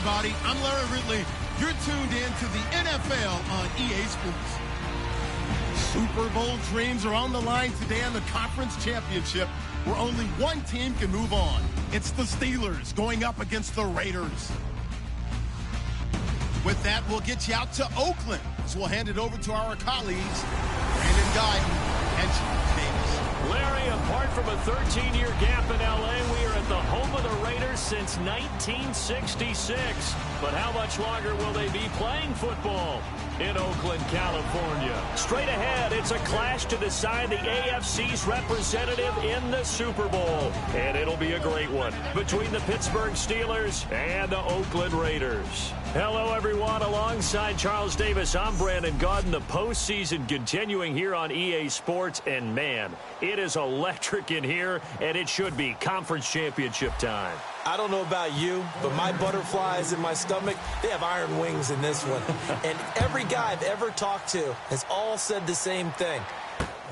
everybody. I'm Larry Ridley. You're tuned in to the NFL on EA Sports. Super Bowl dreams are on the line today on the conference championship, where only one team can move on. It's the Steelers going up against the Raiders. With that, we'll get you out to Oakland, as we'll hand it over to our colleagues, Brandon Guyton and Charles Davis. Larry, apart from a 13-year gap in L.A., we are at the home of the Raiders since 1966. But how much longer will they be playing football in Oakland, California? Straight ahead, it's a clash to decide the AFC's representative in the Super Bowl. And it'll be a great one between the Pittsburgh Steelers and the Oakland Raiders. Hello, everyone. Alongside Charles Davis, I'm Brandon Guyton. The postseason continuing here on EA Sports. And, man, it is electric in here, and it should be conference championship time. I don't know about you, but my butterflies in my stomach, they have iron wings in this one. And every guy I've ever talked to has all said the same thing.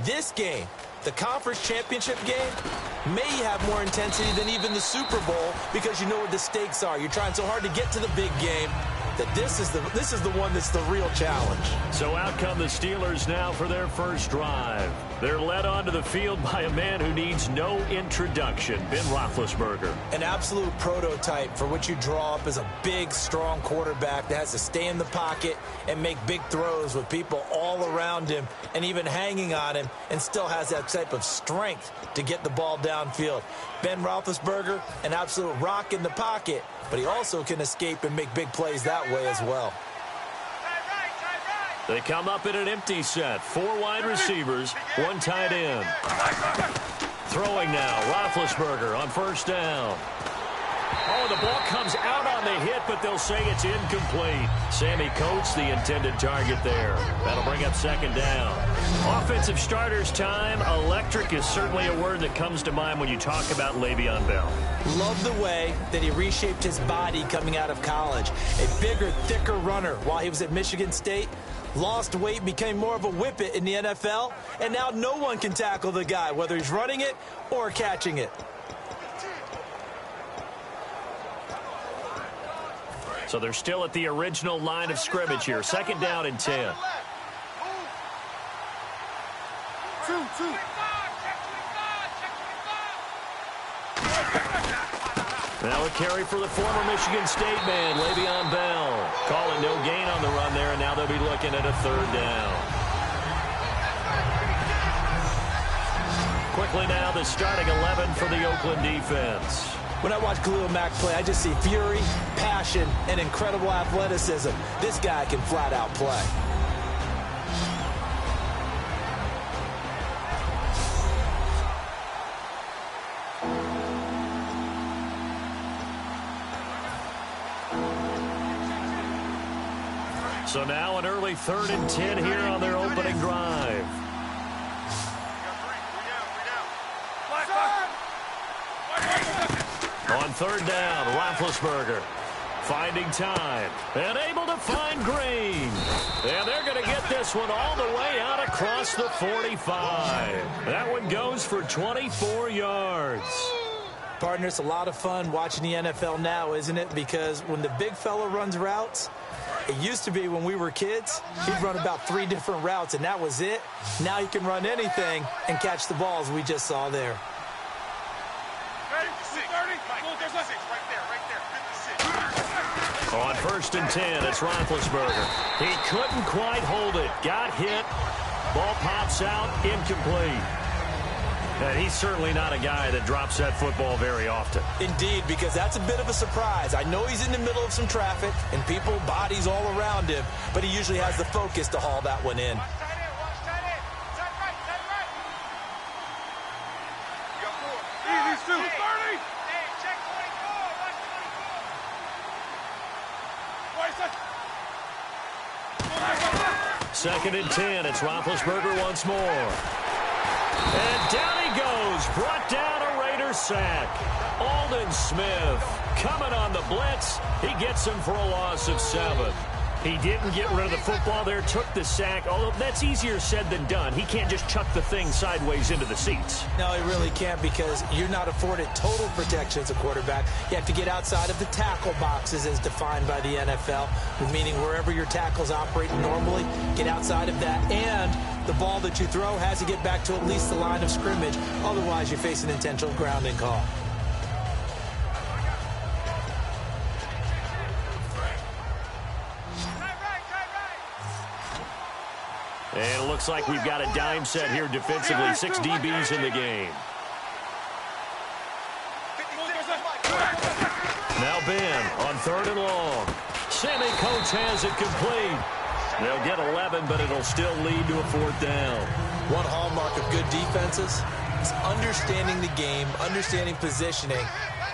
This game, the conference championship game, may have more intensity than even the Super Bowl because you know what the stakes are. You're trying so hard to get to the big game that this is the one that's the real challenge. So out come the Steelers now for their first drive. They're led onto the field by a man who needs no introduction, Ben Roethlisberger. An absolute prototype for what you draw up as a big, strong quarterback that has to stay in the pocket and make big throws with people all around him and even hanging on him, and still has that type of strength to get the ball downfield. Ben Roethlisberger, an absolute rock in the pocket, but he also can escape and make big plays that way as well. They come up in an empty set. 4 wide receivers, 1 tight end. Throwing now, Roethlisberger on first down. Oh, the ball comes out on the hit, but they'll say it's incomplete. Sammy Coates, the intended target there. That'll bring up second down. Offensive starters time. Electric is certainly a word that comes to mind when you talk about Le'Veon Bell. Love the way that he reshaped his body coming out of college. A bigger, thicker runner while he was at Michigan State. Lost weight, became more of a whippet in the NFL, and now no one can tackle the guy, whether he's running it or catching it. So they're still at the original line of scrimmage here. Second down and 10. Now a carry for the former Michigan State man, Le'Veon Bell. Calling no gain on the run there, and now they'll be looking at a third down. Quickly now, the starting 11 for the Oakland defense. When I watch Khalil Mack play, I just see fury, passion, and incredible athleticism. This guy can flat out play. So now an early 3rd and 10 here on their opening drive. On third down, Roethlisberger finding time and able to find Green. And they're going to get this one all the way out across the 45. That one goes for 24 yards. Partner, it's a lot of fun watching the NFL now, isn't it? Because when the big fella runs routes, it used to be when we were kids, he'd run about 3 different routes, and that was it. Now he can run anything and catch the balls we just saw there. On 1st and 10, it's Roethlisberger. He couldn't quite hold it. Got hit. Ball pops out. Incomplete. And he's certainly not a guy that drops that football very often. Indeed, because that's a bit of a surprise. I know he's in the middle of some traffic and people, bodies all around him, but he usually has the focus to haul that one in. Second and 10, it's Roethlisberger once more. And down he goes, brought down a Raider sack. Aldon Smith coming on the blitz. He gets him for a loss of 7. He didn't get rid of the football there, took the sack, although that's easier said than done. He can't just chuck the thing sideways into the seats. No, he really can't because you're not afforded total protection as a quarterback. You have to get outside of the tackle boxes as defined by the NFL, meaning wherever your tackles operate normally, get outside of that. And the ball that you throw has to get back to at least the line of scrimmage. Otherwise, you're facing an intentional grounding call. And it looks like we've got a dime set here defensively. 6 DBs in the game. Now Ben on 3rd and long. Sammy Coates has it complete. They'll get 11, but it'll still lead to a 4th down. One hallmark of good defenses is understanding the game, understanding positioning,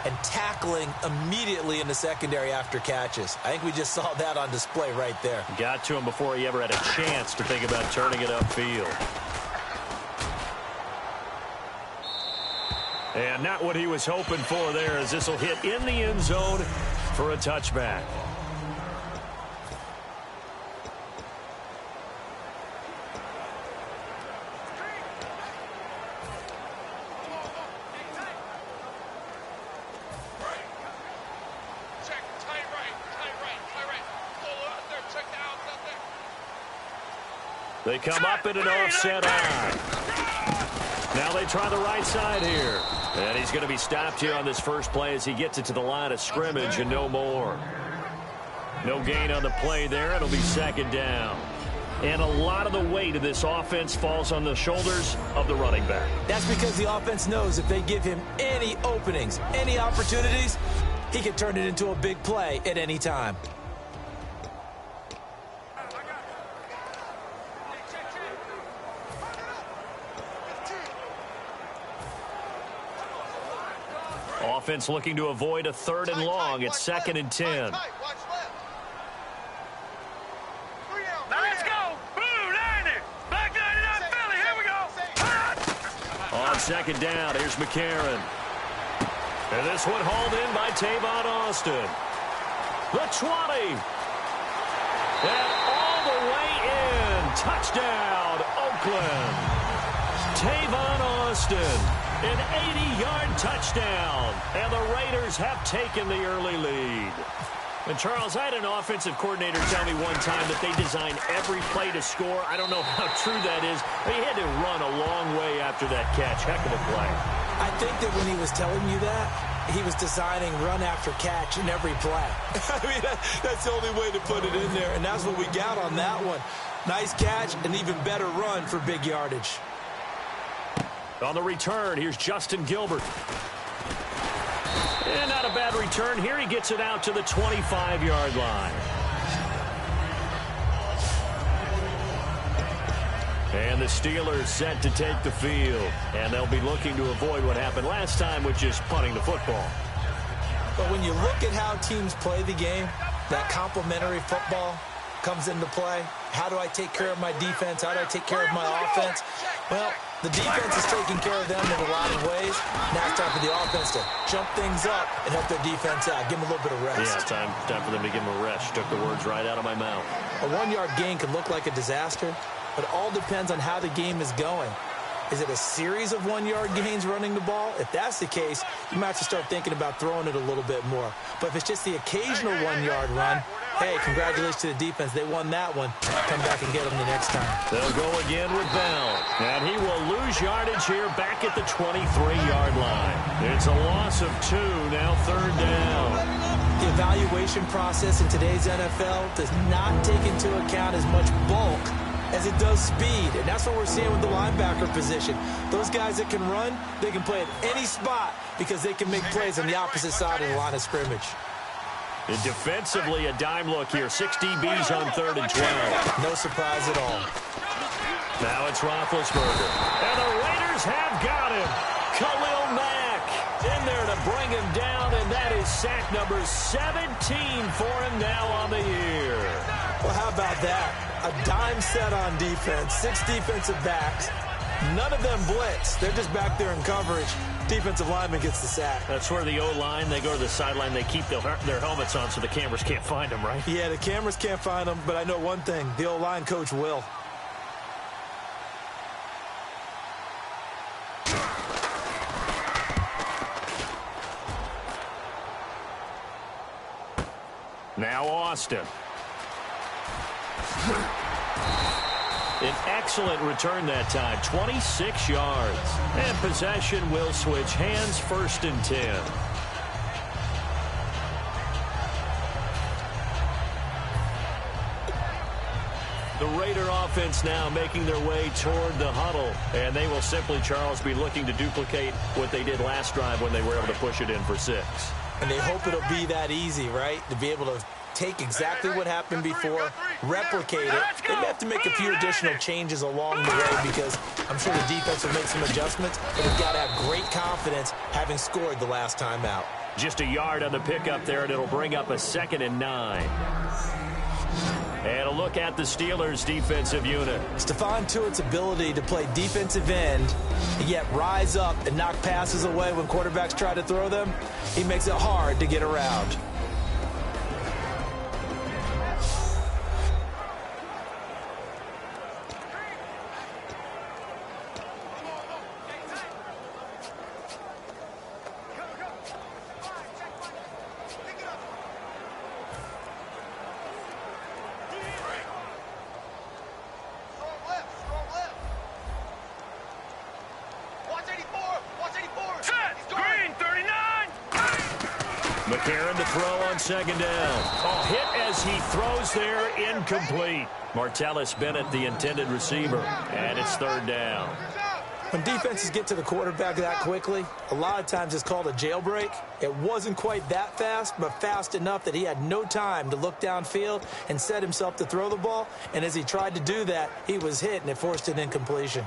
and tackling immediately in the secondary after catches. I think we just saw that on display right there. Got to him before he ever had a chance to think about turning it upfield. And not what he was hoping for there, as this will hit in the end zone for a touchback. They come up in an offset eye. Now they try the right side here. And he's going to be stopped here on this first play as he gets it to the line of scrimmage and no more. No gain on the play there. It'll be 2nd down. And a lot of the weight of this offense falls on the shoulders of the running back. That's because the offense knows if they give him any openings, any opportunities, he can turn it into a big play at any time. Offense looking to avoid a 3rd and long. It's 2nd and 10. Let's go. Blue 90. Black 99 Philly. Here we go. On 2nd down, here's McCarron. And this one hauled in by Tavon Austin. The 20. And all the way in. Touchdown, Oakland. Tavon Austin. An 80-yard touchdown, and the Raiders have taken the early lead. And, Charles, I had an offensive coordinator tell me one time that they design every play to score. I don't know how true that is, but he had to run a long way after that catch. Heck of a play. I think that when he was telling you that, he was designing run after catch in every play. I mean, that's the only way to put it in there, and that's what we got on that one. Nice catch, an even better run for big yardage. On the return, here's Justin Gilbert. And not a bad return. Here he gets it out to the 25-yard line. And the Steelers set to take the field. And they'll be looking to avoid what happened last time, which is punting the football. But when you look at how teams play the game, that complementary football comes into play. How do I take care of my defense? How do I take care of my offense? Well, the defense is taking care of them in a lot of ways. Now it's time for the offense to jump things up and help their defense out. Give them a little bit of rest. Yeah, time for them to give them a rest. Took the words right out of my mouth. A 1-yard gain can look like a disaster, but it all depends on how the game is going. Is it a series of 1-yard gains running the ball? If that's the case, you might have to start thinking about throwing it a little bit more. But if it's just the occasional 1-yard run, hey, congratulations to the defense. They won that one. Come back and get them the next time. They'll go again with Bell. And he will lose yardage here back at the 23-yard line. It's a loss of 2, now 3rd down. The evaluation process in today's NFL does not take into account as much bulk as it does speed, and that's what we're seeing with the linebacker position. Those guys that can run, they can play at any spot because they can make plays on the opposite side of the line of scrimmage. And defensively, a dime look here. 6 DBs on 3rd and 12. No surprise at all. Now it's Roethlisberger. And the Raiders have got him. Khalil Mack in there to bring him down, and that is sack number 17 for him now on the year. Well, how about that? A dime set on defense, 6 defensive backs. None of them blitz. They're just back there in coverage. Defensive lineman gets the sack. That's where the O-line, they go to the sideline, they keep their helmets on so the cameras can't find them, right? Yeah, the cameras can't find them, but I know one thing. The O-line coach will. Now Austin. An excellent return that time, 26 yards. And possession will switch hands, 1st and 10. The Raider offense now making their way toward the huddle. And they will simply, Charles, be looking to duplicate what they did last drive when they were able to push it in for 6. And they hope it'll be that easy, right? To be able to take exactly what happened before, replicate it. They may have to make a few additional changes along the way because I'm sure the defense will make some adjustments, but they've got to have great confidence having scored the last time out. Just a yard on the pickup there, and it'll bring up a 2nd and 9. And a look at the Steelers' defensive unit. Stephon Tuitt's ability to play defensive end, yet rise up and knock passes away when quarterbacks try to throw them, he makes it hard to get around. McCarron to throw on 2nd down. Oh, hit as he throws there, incomplete. Martellus Bennett, the intended receiver, and it's 3rd down. When defenses get to the quarterback that quickly, a lot of times it's called a jailbreak. It wasn't quite that fast, but fast enough that he had no time to look downfield and set himself to throw the ball. And as he tried to do that, he was hit, and it forced an incompletion.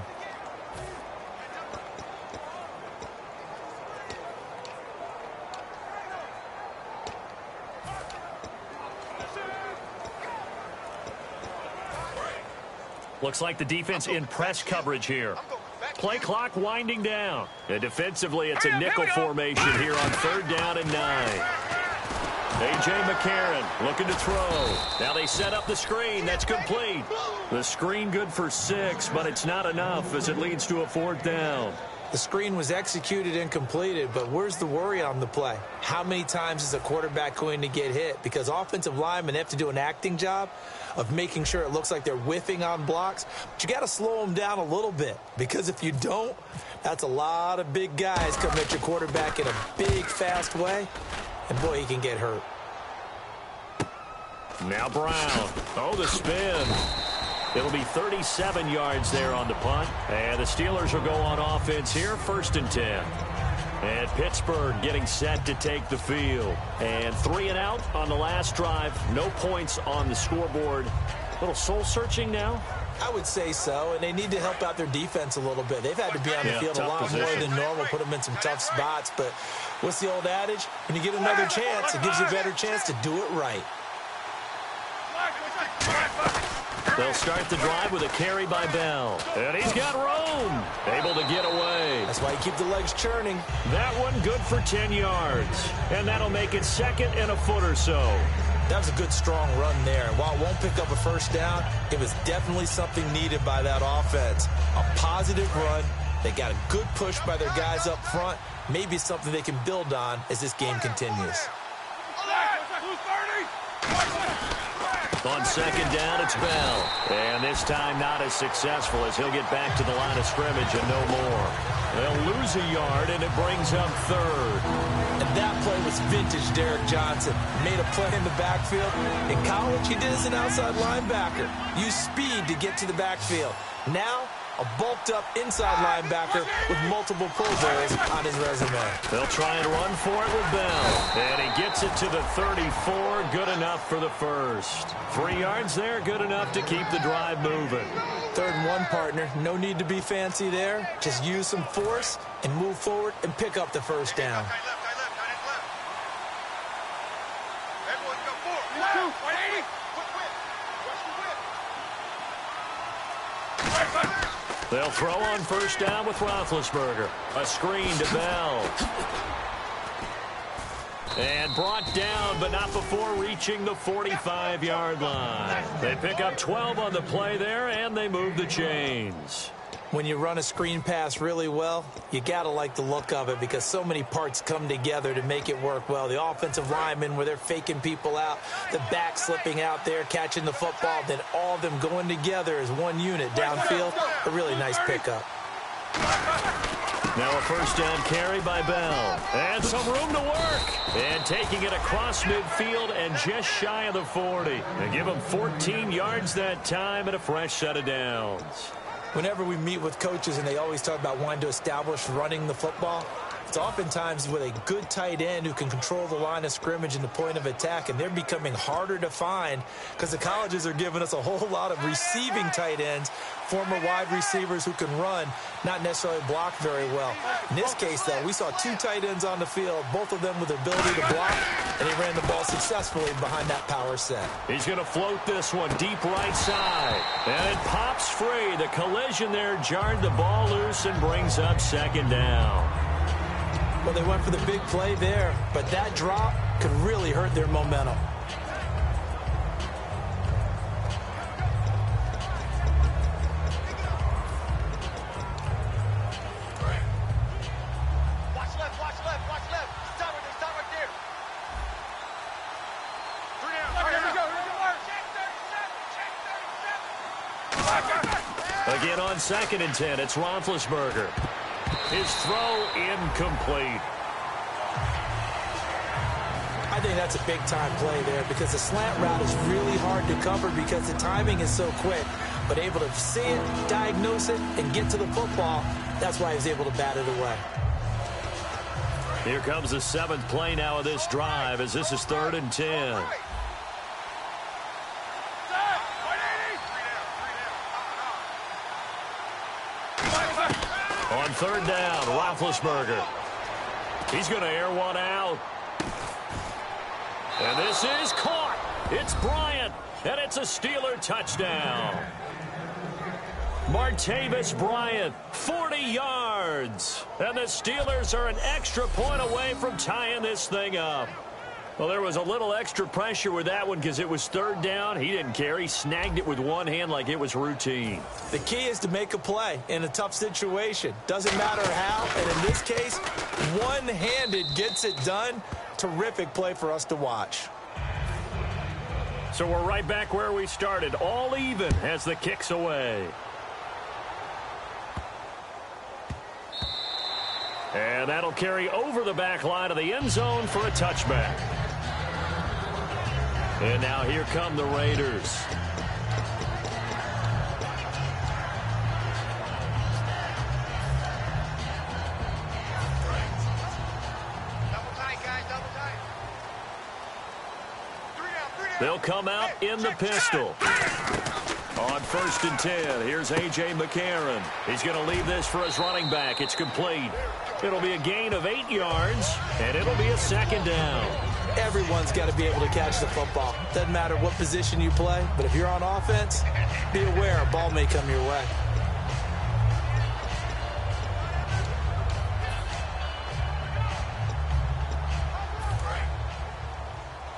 Looks like the defense in press coverage here. Play clock winding down. And defensively, it's a nickel formation here on 3rd down and 9. A.J. McCarron looking to throw. Now they set up the screen. That's complete. The screen good for 6, but it's not enough as it leads to a 4th down. The screen was executed and completed, but where's the worry on the play? How many times is a quarterback going to get hit? Because offensive linemen have to do an acting job of making sure it looks like they're whiffing on blocks. But you got to slow them down a little bit, because if you don't, that's a lot of big guys coming at your quarterback in a big, fast way. And, boy, he can get hurt. Now Brown. Oh, the spin. It'll be 37 yards there on the punt. And the Steelers will go on offense here, 1st and 10. And Pittsburgh getting set to take the field. And 3 and out on the last drive. No points on the scoreboard. A little soul-searching now. I would say so, and they need to help out their defense a little bit. They've had to be on the field a lot more than normal, put them in some tough spots. But what's the old adage? When you get another chance, it gives you a better chance to do it right. They'll start the drive with a carry by Bell. And he's got room. Able to get away. That's why you keep the legs churning. That one good for 10 yards. And that'll make it 2nd and a foot or so. That was a good, strong run there. And while it won't pick up a 1st down, it was definitely something needed by that offense. A positive run. They got a good push by their guys up front. Maybe something they can build on as this game continues. On 2nd down, it's Bell. And this time not as successful as he'll get back to the line of scrimmage and no more. They'll lose a yard, and it brings up 3rd. And that play was vintage Derek Johnson. Made a play in the backfield. In college, he did as an outside linebacker. Used speed to get to the backfield. Now, a bulked-up inside linebacker with multiple Pro Bowls on his resume. They'll try and run for it with Bell. And he gets it to the 34. Good enough for the 1st. 3 yards there, good enough to keep the drive moving. 3rd and 1, partner. No need to be fancy there. Just use some force and move forward and pick up the 1st down. They'll throw on first down with Roethlisberger. A screen to Bell. And brought down, but not before reaching the 45-yard line. They pick up 12 on the play there, and they move the chains. When you run a screen pass really well, you got to like the look of it because so many parts come together to make it work well. The offensive linemen, where they're faking people out, the back slipping out there, catching the football, then all of them going together as one unit downfield. A really nice pickup. Now a first down carry by Bell. And some room to work. And taking it across midfield and just shy of the 40. They give him 14 yards that time and a fresh set of downs. Whenever we meet with coaches and they always talk about wanting to establish running the football, it's oftentimes with a good tight end who can control the line of scrimmage and the point of attack, and they're becoming harder to find because the colleges are giving us a whole lot of receiving tight ends, former wide receivers who can run, not necessarily block very well. In this case, though, we saw two tight ends on the field, both of them with the ability to block, and he ran the ball successfully behind that power set. He's going to float this one deep right side, and it pops free. The collision there jarred the ball loose and brings up second down. Well, they went for the big play there, but that drop could really hurt their momentum. Watch left, watch left, watch left. Stop right there. 3 down. All right, here we go. Check 37. Again on 2nd and 10, it's Roethlisberger. His throw incomplete. I think that's a big-time play there because the slant route is really hard to cover because the timing is so quick. But able to see it, diagnose it, and get to the football, that's why he was able to bat it away. Here comes the 7th play now of this drive as this is 3rd and 10. On 3rd down, Roethlisberger. He's going to air one out. And this is caught. It's Bryant, and it's a Steeler touchdown. Martavis Bryant, 40 yards. And the Steelers are an extra point away from tying this thing up. Well, there was a little extra pressure with that one because it was 3rd down. He didn't care. He snagged it with one hand like it was routine. The key is to make a play in a tough situation. Doesn't matter how, and in this case, one-handed gets it done. Terrific play for us to watch. So we're right back where we started, all even as the kick's away. And that'll carry over the back line of the end zone for a touchback. And now here come the Raiders. Double tight, guys, double tight. 3 down. They'll come out in the pistol. On 1st and 10, here's A.J. McCarron. He's going to leave this for his running back. It's complete. It'll be a gain of 8 yards, and it'll be a 2nd down. Everyone's got to be able to catch the football. Doesn't matter what position you play, but if you're on offense, be aware a ball may come your way.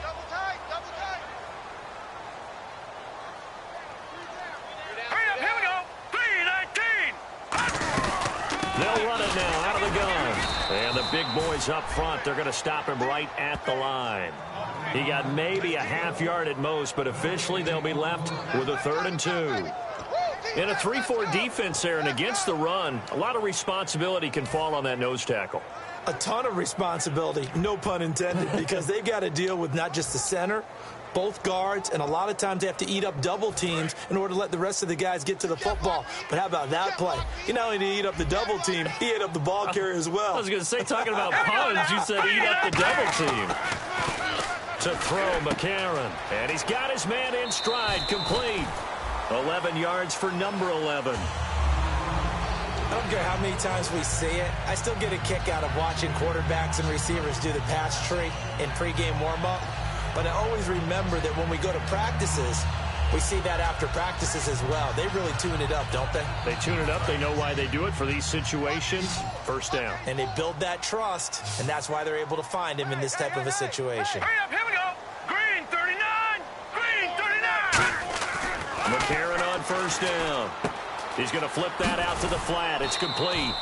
Double tight, double tight. Hurry up, here we go. 3-19. They'll run it now out of the gun. And the big boys up front, they're going to stop him right at the line. He got maybe a half yard at most, but officially they'll be left with a 3rd and 2. In a 3-4 defense there and against the run, a lot of responsibility can fall on that nose tackle. A ton of responsibility, no pun intended, because they've got to deal with not just the center, both guards, and a lot of times they have to eat up double teams in order to let the rest of the guys get to the football. But how about that play? He not only did he eat up the double team, he ate up the ball carrier as well. I was going to say, talking about puns, you said eat up the double team. To throw McCarron, and he's got his man in stride, complete. 11 yards for number 11. I don't care how many times we see it. I still get a kick out of watching quarterbacks and receivers do the pass tree in pregame warm-up. But I always remember that when we go to practices, We see that after practices as well. They really tune it up, don't they? They tune it up. They know why they do it for these situations. First down. And they build that trust, and that's why they're able to find him in this type of a situation. Hurry up, here we go. Green 39. Green 39. McCarron on first down. He's going to flip that out to the flat. It's complete.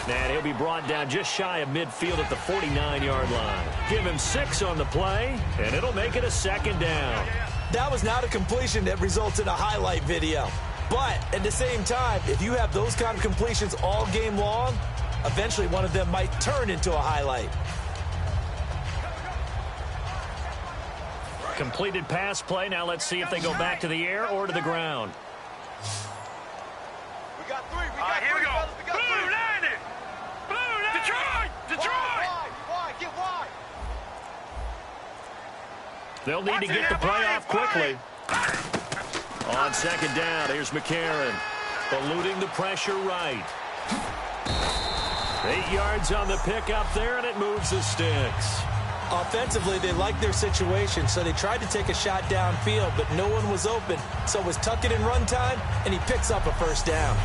And he'll be brought down just shy of midfield at the 49-yard line. Give him 6 on the play, and it'll make it a second down. That was not a completion that results in a highlight video. But at the same time, if you have those kind of completions all game long, eventually one of them might turn into a highlight. Completed pass play. Now let's see if they go back to the air or to the ground. We got 3. Here we go. Blue, land it. Blue, land Detroit. Detroit. Wide. Get wide. They'll need to get the play off quickly. On second down, here's McCarron. Eluding the pressure right. 8 yards on the pickup there, and it moves the sticks. Offensively, they like their situation, so they tried to take a shot downfield, but no one was open. So it was tuck it in run time, and he picks up a first down.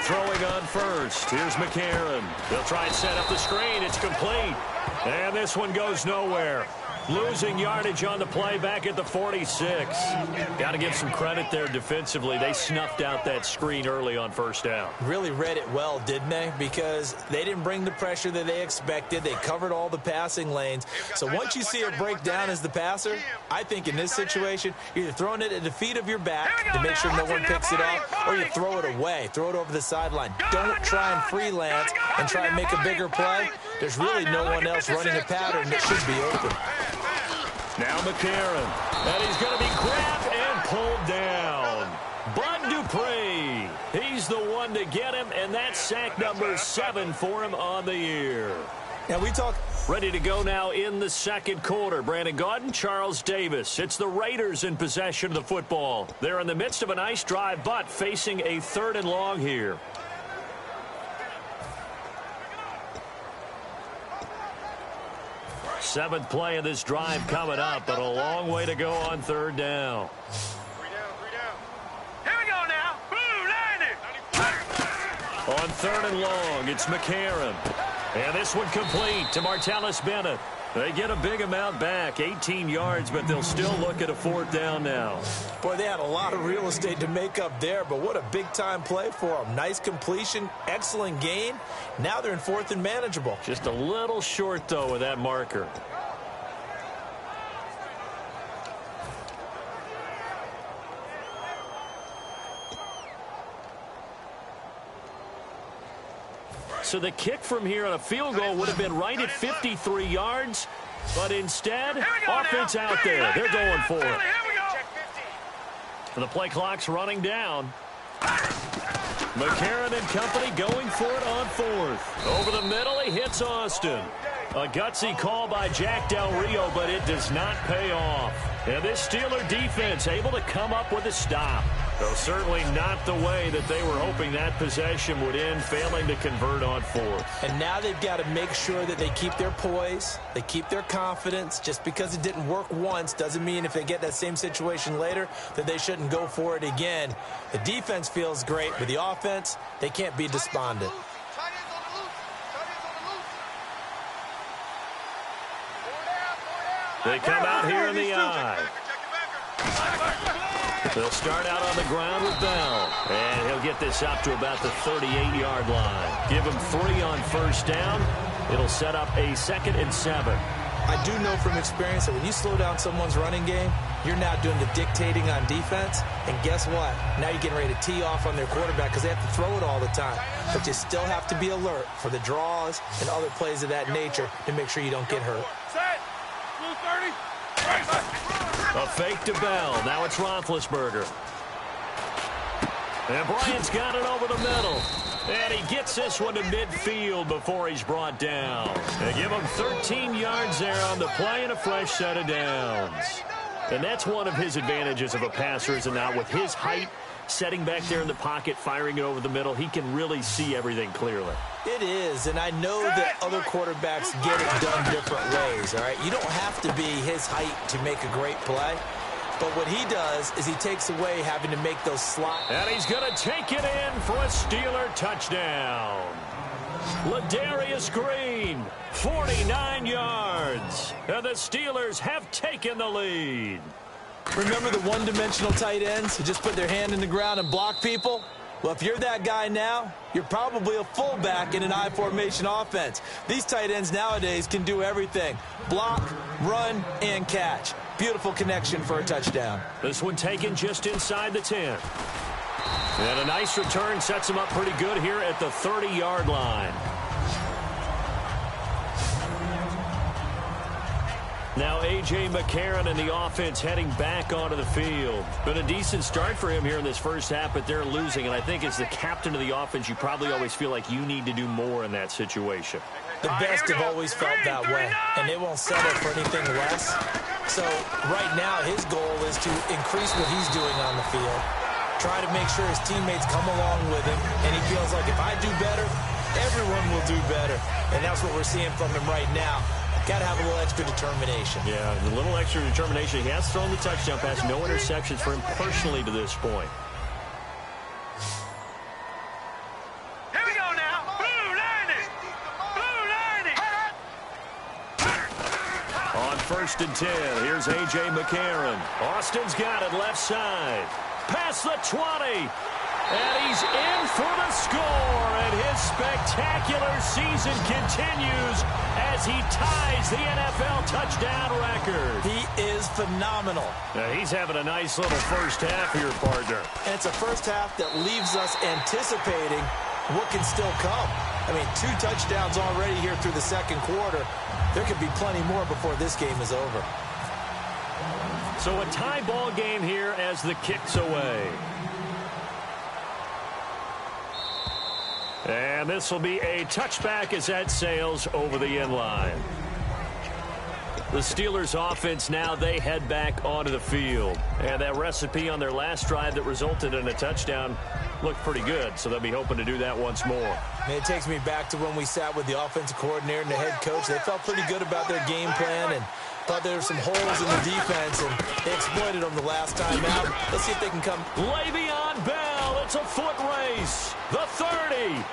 Throwing on first. Here's McCarron. They'll try and set up the screen. It's complete. And this one goes nowhere. Losing yardage on the play back at the 46. Got to give some credit there defensively. They snuffed out that screen early on first down. Really read it well, didn't they? Because they didn't bring the pressure that they expected. They covered all the passing lanes. So once you see it break down as the passer, I think in this situation, you're either throwing it at the feet of your back to make sure no one picks it up, or you throw it away. Throw it over the sideline. Don't try and freelance and try and make a bigger play. There's really no one else running a pattern that should be open. Now McCarron, and he's going to be grabbed and pulled down. Bud Dupree, he's the one to get him, and that's sack number 7 for him on the year. Now we talk. Ready to go now in the second quarter. Brandon Gaudin, Charles Davis. It's the Raiders in possession of the football. They're in the midst of a nice drive, but facing a 3rd and long here. Seventh play of this drive coming up, but a long way to go on 3rd down. 3 down. Here we go now. Blue, land it. On 3rd and long, it's McCarron. And this one complete to Martellus Bennett. They get a big amount back, 18 yards, but they'll still look at a 4th down now. Boy, they had a lot of real estate to make up there, but what a big-time play for them. Nice completion, excellent gain. Now they're in 4th and manageable. Just a little short, though, with that marker. So the kick from here on a field goal would have been right at 53 yards, but instead, offense out there. They're going for it. The play clock's running down. McCarron and company going for it on 4th. Over the middle, he hits Austin. A gutsy call by Jack Del Rio, but it does not pay off. And this Steeler defense able to come up with a stop. Though certainly not the way that they were hoping that possession would end, failing to convert on 4th. And now they've got to make sure that they keep their poise, they keep their confidence. Just because it didn't work once doesn't mean if they get that same situation later that they shouldn't go for it again. The defense feels great, but the offense, they can't be despondent. They come out here in the eye. They'll start out on the ground with Bell. And he'll get this up to about the 38-yard line. Give him 3 on 1st down. It'll set up a 2nd and 7. I do know from experience that when you slow down someone's running game, you're now doing the dictating on defense. And guess what? Now you're getting ready to tee off on their quarterback because they have to throw it all the time. But you still have to be alert for the draws and other plays of that nature to make sure you don't get hurt. Set. Blue 30. A fake to Bell. Now it's Roethlisberger. And Bryant's got it over the middle. And he gets this one to midfield before he's brought down. They give him 13 yards there on the play and a fresh set of downs. And that's one of his advantages of a passer, is it not? With his height, setting back there in the pocket, firing it over the middle, he can really see everything clearly. It is, and I know that other quarterbacks get it done different ways, all right? You don't have to be his height to make a great play. But what he does is he takes away having to make those slots. And he's going to take it in for a Steeler touchdown. Ladarius Green, 49 yards. And the Steelers have taken the lead. Remember the one-dimensional tight ends who just put their hand in the ground and block people? Well, if you're that guy now, you're probably a fullback in an I-formation offense. These tight ends nowadays can do everything. Block, run, and catch. Beautiful connection for a touchdown. This one taken just inside the 10. And a nice return sets him up pretty good here at the 30-yard line. Now A.J. McCarron and the offense heading back onto the field. Been a decent start for him here in this first half, but they're losing. And I think as the captain of the offense, you probably always feel like you need to do more in that situation. The best have always felt that way, and they won't settle for anything less. So right now his goal is to increase what he's doing on the field, try to make sure his teammates come along with him, and he feels like if I do better, everyone will do better. And that's what we're seeing from him right now. Got to have a little extra determination. Yeah, a little extra determination. He has thrown the touchdown pass. No interceptions for him personally to this point. Here we go now. Blue lining. Blue lining. On 1st and 10, here's A.J. McCarron. Austin's got it left side. Past the 20. And he's in for the score. And his spectacular season continues as he ties the NFL touchdown record. He is phenomenal. Now he's having a nice little first half here, partner. And it's a first half that leaves us anticipating what can still come. I mean, 2 touchdowns already here through the second quarter. There could be plenty more before this game is over. So a tie ball game here as the kick's away. And this will be a touchback as that sails over the end line. The Steelers offense now, they head back onto the field. And that recipe on their last drive that resulted in a touchdown looked pretty good. So they'll be hoping to do that once more. It takes me back to when we sat with the offensive coordinator and the head coach. They felt pretty good about their game plan and thought there were some holes in the defense, and they exploited them the last time out. Let's see if they can come. Le'Veon Bell, it's a foot race. The 30.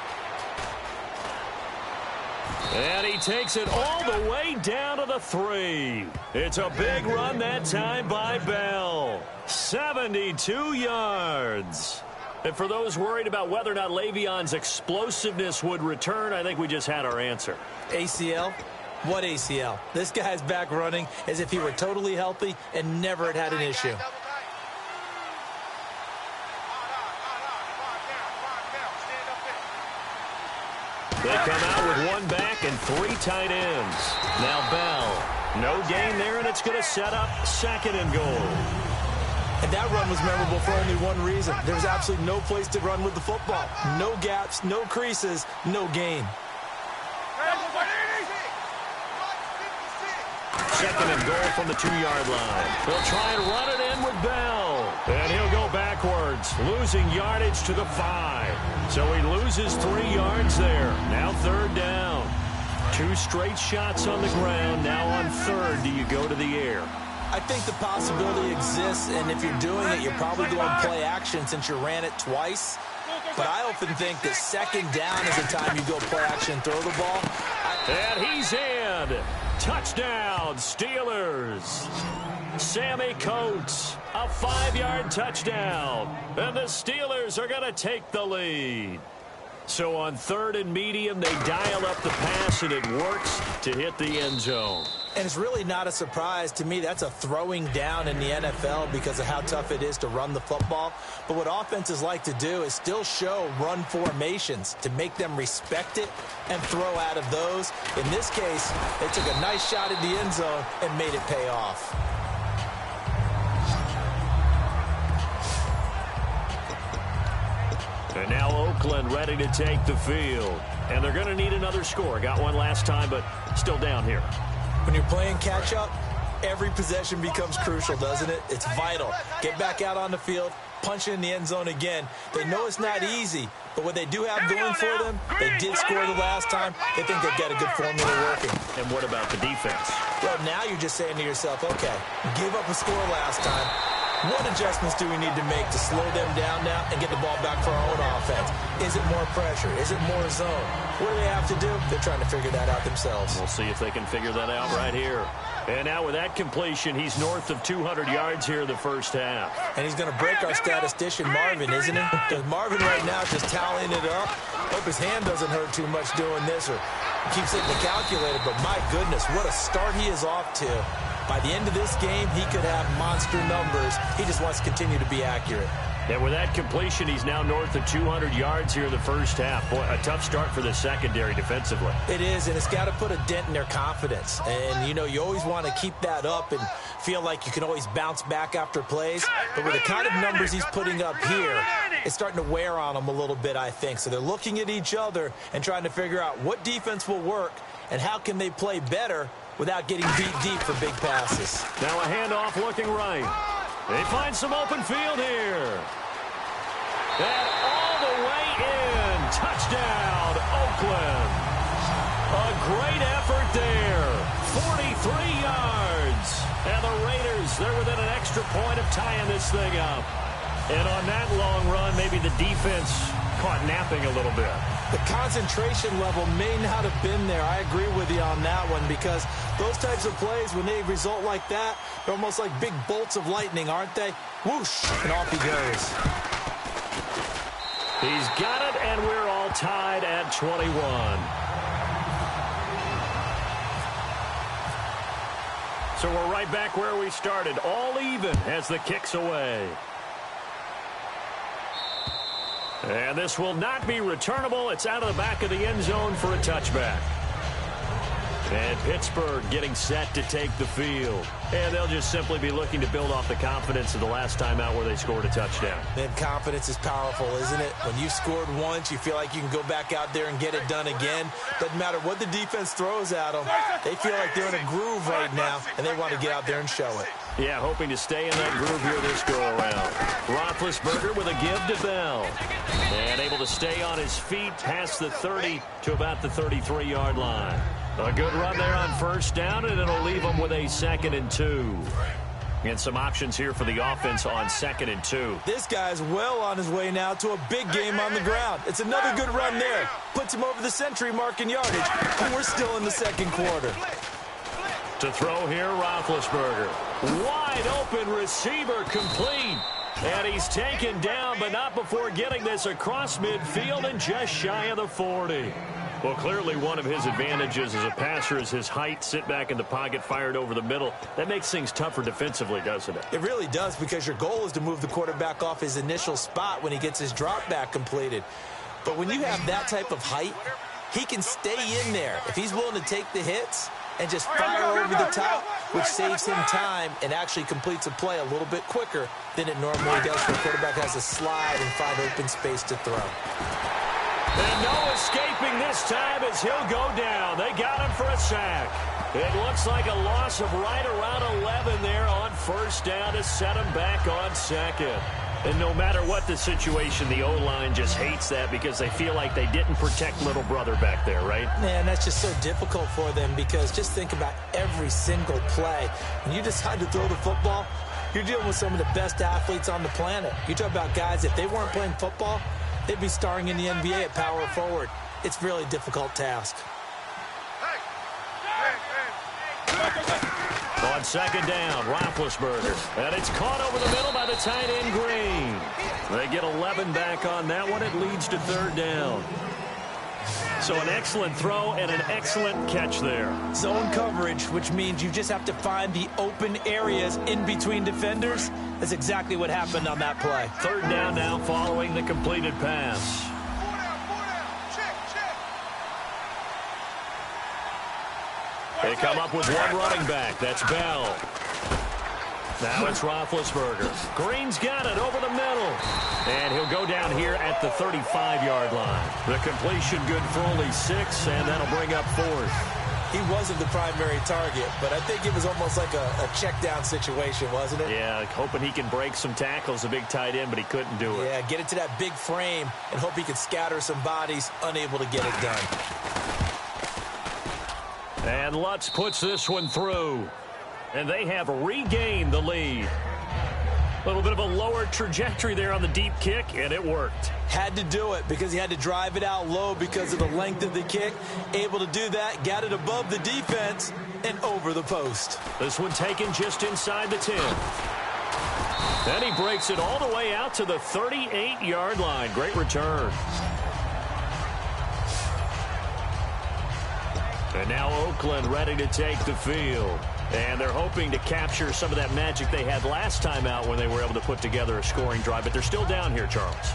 And he takes it all the way down to the 3. It's a big run that time by Bell. 72 yards. And for those worried about whether or not Le'Veon's explosiveness would return, I think we just had our answer. ACL? What ACL? This guy's back running as if he were totally healthy and never had an issue. They come out with 1 back and 3 tight ends. Now Bell. No gain there, and it's going to set up 2nd and goal. And that run was memorable for only one reason. There was absolutely no place to run with the football. No gaps, no creases, no gain. 2nd and goal from the 2-yard line. They'll try and run it in with Bell. And he'll go backwards, losing yardage to the 5. So he loses 3 yards there. Now 3rd down. 2 straight shots on the ground. Now on 3rd, do you go to the air? I think the possibility exists, and if you're doing it, you're probably going play action since you ran it twice. But I often think that 2nd down is the time you go play action and throw the ball. And he's in. Touchdown, Steelers. Sammy Coates, a 5-yard touchdown. And the Steelers are going to take the lead. So on 3rd and medium, they dial up the pass, and it works to hit the end zone. And it's really not a surprise to me. That's a throwing down in the NFL because of how tough it is to run the football. But what offenses like to do is still show run formations to make them respect it and throw out of those. In this case, they took a nice shot at the end zone and made it pay off. And now Oakland ready to take the field. And they're going to need another score. Got one last time, but still down here. When you're playing catch-up, every possession becomes crucial, doesn't it? It's vital. Get back out on the field, punch it in the end zone again. They know it's not easy, but what they do have going for them, they did score the last time. They think they've got a good formula working. And what about the defense? Well, now you're just saying to yourself, okay, give up a score last time. What adjustments do we need to make to slow them down now and get the ball back for our own offense? Is it more pressure? Is it more zone? What do they have to do? They're trying to figure that out themselves. We'll see if they can figure that out right here. And now with that completion, he's north of 200 yards here in the first half. And he's going to break our statistician, Marvin, isn't he? Because Marvin right now just tallying it up. Hope his hand doesn't hurt too much doing this or keeps hitting the calculator. But my goodness, what a start he is off to. By the end of this game, he could have monster numbers. He just wants to continue to be accurate. And with that completion, he's now north of 200 yards here in the first half. Boy, a tough start for the secondary defensively. It is, and it's got to put a dent in their confidence. And, you know, you always want to keep that up and feel like you can always bounce back after plays. But with the kind of numbers he's putting up here, it's starting to wear on them a little bit, I think. So they're looking at each other and trying to figure out what defense will work and how can they play better without getting beat deep for big passes. Now a handoff looking right. They find some open field here. And all the way in. Touchdown, Oakland. A great effort there. 43 yards. And the Raiders, they're within an extra point of tying this thing up. And on that long run, maybe the defense caught napping a little bit. The concentration level may not have been there. I agree with you on that one because those types of plays, when they result like that, they're almost like big bolts of lightning, aren't they? Whoosh, and off he goes. He's got it, and we're all tied at 21. So we're right back where we started, all even as the kick's away. And this will not be returnable. It's out of the back of the end zone for a touchback. And Pittsburgh getting set to take the field. And they'll just simply be looking to build off the confidence of the last time out where they scored a touchdown. And confidence is powerful, isn't it? When you've scored once, you feel like you can go back out there and get it done again. Doesn't matter what the defense throws at them. They feel like they're in a groove right now, and they want to get out there and show it. Yeah, hoping to stay in that groove here this go-around. Roethlisberger with a give to Bell. And able to stay on his feet past the 30 to about the 33-yard line. A good run there on first down, and it'll leave them with a 2nd and 2. And some options here for the offense on 2nd and 2. This guy's well on his way now to a big game on the ground. It's another good run there. Puts him over the century mark in yardage, and we're still in the second quarter. To throw here, Roethlisberger. Wide open receiver complete. And he's taken down, but not before getting this across midfield and just shy of the 40. Well, clearly one of his advantages as a passer is his height. Sit back in the pocket, fired over the middle. That makes things tougher defensively, doesn't it? It really does, because your goal is to move the quarterback off his initial spot when he gets his drop back completed. But when you have that type of height, he can stay in there if he's willing to take the hits and just fire over the top, which saves him time and actually completes a play a little bit quicker than it normally does when a quarterback has to slide and find open space to throw. And no escaping this time as he'll go down. They got him for a sack. It looks like a loss of right around 11 there on first down to set him back on 2nd. And no matter what the situation, the O-line just hates that because they feel like they didn't protect little brother back there, right? Man, that's just so difficult for them because just think about every single play. When you decide to throw the football, you're dealing with some of the best athletes on the planet. You talk about guys, if they weren't playing football, they'd be starring in the NBA at power forward. It's a really difficult task. On 2nd down, Roethlisberger. And it's caught over the middle by the tight end, Green. They get 11 back on that one. It leads to 3rd down. So an excellent throw and an excellent catch there. Zone coverage, which means you just have to find the open areas in between defenders. That's exactly what happened on that play. 3rd down now following the completed pass. They come up with one running back. That's Bell. Now it's Roethlisberger. Green's got it over the middle. And he'll go down here at the 35-yard line. The completion good for only 6, and that'll bring up 4th. He wasn't the primary target, but I think it was almost like a check-down situation, wasn't it? Yeah, hoping he can break some tackles, a big tight end, but he couldn't do it. Yeah, get it to that big frame and hope he can scatter some bodies, unable to get it done. And Lutz puts this one through. And they have regained the lead. A little bit of a lower trajectory there on the deep kick, and it worked. Had to do it because he had to drive it out low because of the length of the kick. Able to do that, got it above the defense and over the post. This one taken just inside the 10. Then he breaks it all the way out to the 38-yard line. Great return. And now Oakland ready to take the field. And they're hoping to capture some of that magic they had last time out when they were able to put together a scoring drive. But they're still down here, Charles.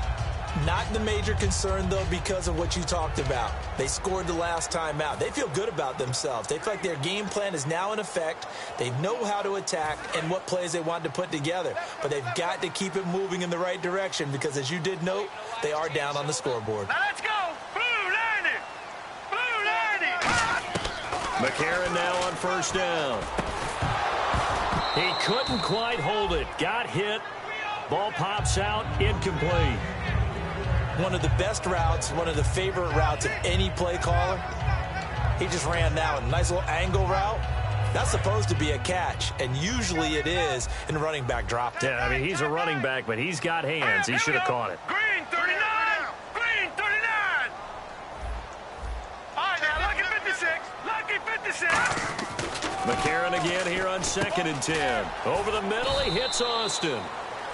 Not the major concern, though, because of what you talked about. They scored the last time out. They feel good about themselves. They feel like their game plan is now in effect. They know how to attack and what plays they want to put together. But they've got to keep it moving in the right direction because, as you did note, they are down on the scoreboard. Now let's go. Blue line it. Blue line it. McCarron now on first down. He couldn't quite hold it. Got hit. Ball pops out. Incomplete. One of the best routes, one of the favorite routes of any play caller. He just ran now a nice little angle route. That's supposed to be a catch, and usually it is, and running back dropped it. Yeah, I mean, he's a running back, but he's got hands. He should have caught it. Green 39. Green 39. All right, now lucky 56. Lucky 56. McCarron again here on 2nd and 10. Over the middle, he hits Austin.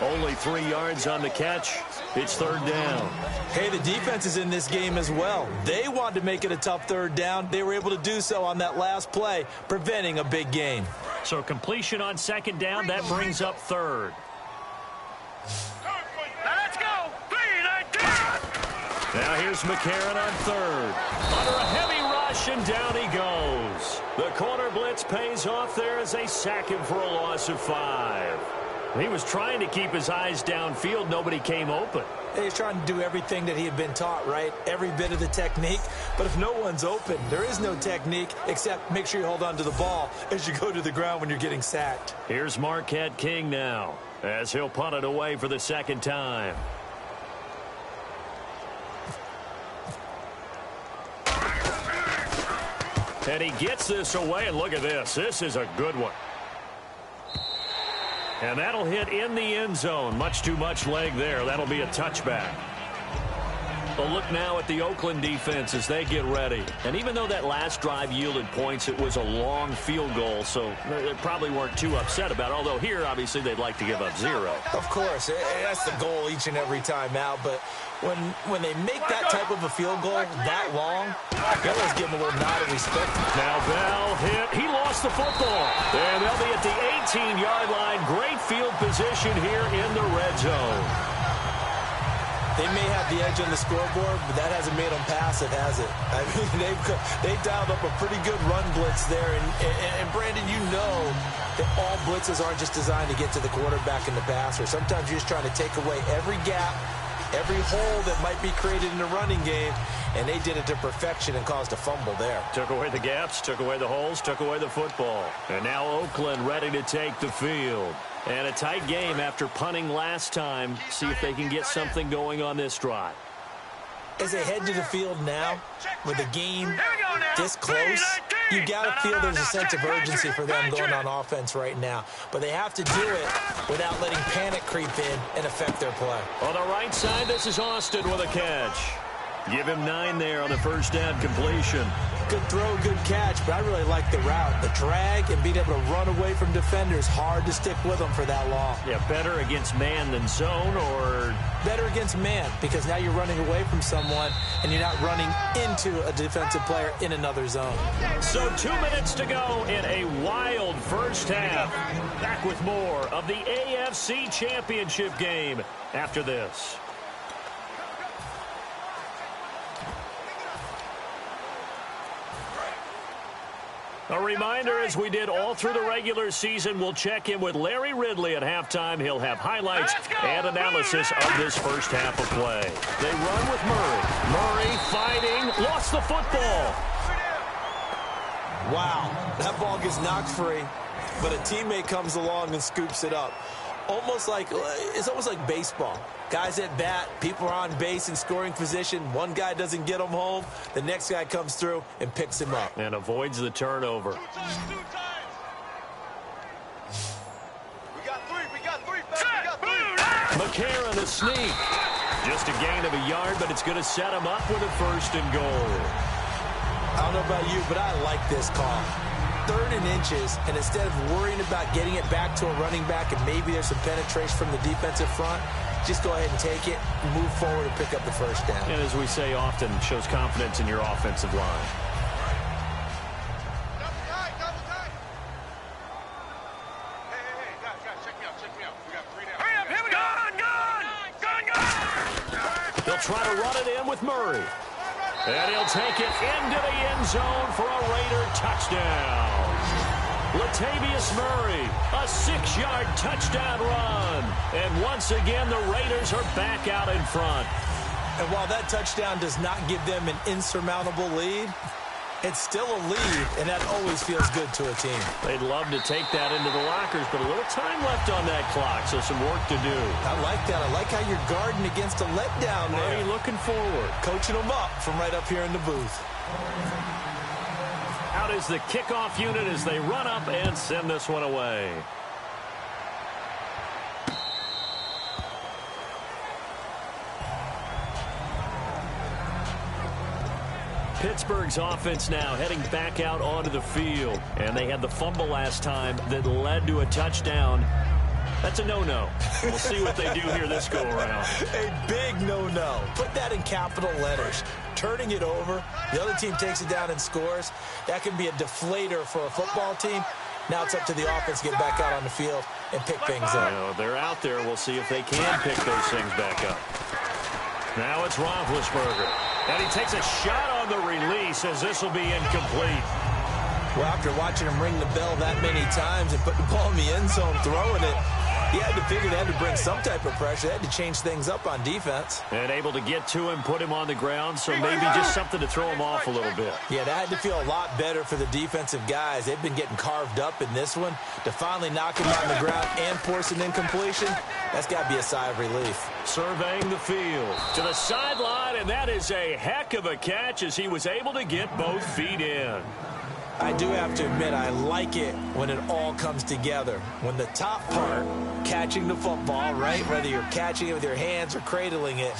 Only 3 yards on the catch. It's 3rd down. Hey, the defense is in this game as well. They wanted to make it a tough 3rd down. They were able to do so on that last play, preventing a big gain. So completion on 2nd down, that brings up 3rd. Now let's go. 3-19. Now here's McCarron on 3rd. Under a heavy rush, and down he goes. The corner blitz pays off there as they sack him for a loss of 5. He was trying to keep his eyes downfield. Nobody came open. He's trying to do everything that he had been taught, right? Every bit of the technique. But if no one's open, there is no technique except make sure you hold on to the ball as you go to the ground when you're getting sacked. Here's Marquette King now as he'll punt it away for the 2nd time. And he gets this away, and look at this. This is a good one. And that'll hit in the end zone. Much too much leg there. That'll be a touchback. A look now at the Oakland defense as they get ready. And even though that last drive yielded points, it was a long field goal, so they probably weren't too upset about it. Although here, obviously, they'd like to give up 0. Of course, that's the goal each and every time out. But when they make that type of a field goal that long, you always give them a little nod of respect. Now Bell hit. He lost the football. And they'll be at the 18-yard line. Great field position here in the red zone. They may have the edge on the scoreboard, but that hasn't made them passive, has it? I mean, they've dialed up a pretty good run blitz there. And Brandon, you know that all blitzes aren't just designed to get to the quarterback and the passer. Sometimes you're just trying to take away every gap, every hole that might be created in the running game, and they did it to perfection and caused a fumble there. Took away the gaps, took away the holes, took away the football. And now Oakland ready to take the field. And a tight game after punting last time. See if they can get something going on this drive. As they head to the field now, with the game this close, you got to feel there's a sense of urgency for them going on offense right now. But they have to do it without letting panic creep in and affect their play. On the right side, this is Austin with a catch. Give him 9 there on the first down completion. Good throw, good catch, but I really like the route. The drag and being able to run away from defenders, hard to stick with them for that long. Yeah, better against man than zone, or? Better against man, because now you're running away from someone and you're not running into a defensive player in another zone. So 2 minutes to go in a wild first half. Back with more of the AFC Championship game after this. A reminder, as we did all through the regular season, we'll check in with Larry Ridley at halftime. He'll have highlights and analysis of this first half of play. They run with Murray. Murray fighting, lost the football. Wow, that ball gets knocked free, but a teammate comes along and scoops it up. It's almost like baseball. Guys at bat, people are on base in scoring position. One guy doesn't get him home. The next guy comes through and picks him up. And avoids the turnover. Two times. We got three. McCarron, a sneak. Just a gain of a yard, but it's going to set him up with a 1st and goal. I don't know about you, but I like this call. 3rd and inches, and instead of worrying about getting it back to a running back and maybe there's some penetration from the defensive front, just go ahead and take it, move forward, and pick up the 1st down. And as we say often, shows confidence in your offensive line. Double time. Hey, guys, check me out. We got 3 down. Hurry up, here we go. Gun. They'll try to run it in with Murray. And he'll take it into the end zone for a Raider touchdown. Latavius Murray, a 6-yard touchdown run. And once again, the Raiders are back out in front. And while that touchdown does not give them an insurmountable lead, it's still a lead, and that always feels good to a team. They'd love to take that into the lockers, but a little time left on that clock, so some work to do. I like that. I like how you're guarding against a letdown there. Murray looking forward. Coaching them up from right up here in the booth. Out is the kickoff unit as they run up and send this one away. Pittsburgh's offense now heading back out onto the field. And they had the fumble last time that led to a touchdown. That's a no-no. We'll see what they do here this go-around. A big no-no. Put that in capital letters. Turning it over, the other team takes it down and scores. That can be a deflator for a football team. Now it's up to the offense to get back out on the field and pick things up. They're out there. We'll see if they can pick those things back up. Now it's Roethlisberger. And he takes a shot on the release as this will be incomplete. Well, after watching him ring the bell that many times and put the ball in the end zone, throwing it, he had to figure they had to bring some type of pressure. They had to change things up on defense. And able to get to him, put him on the ground, so maybe just something to throw him off a little bit. Yeah, that had to feel a lot better for the defensive guys. They've been getting carved up in this one. To finally knock him on the ground and force an incompletion, that's got to be a sigh of relief. Surveying the field to the sideline, and that is a heck of a catch as he was able to get both feet in. I do have to admit, I like it when it all comes together. When the top part, catching the football, right, whether you're catching it with your hands or cradling it,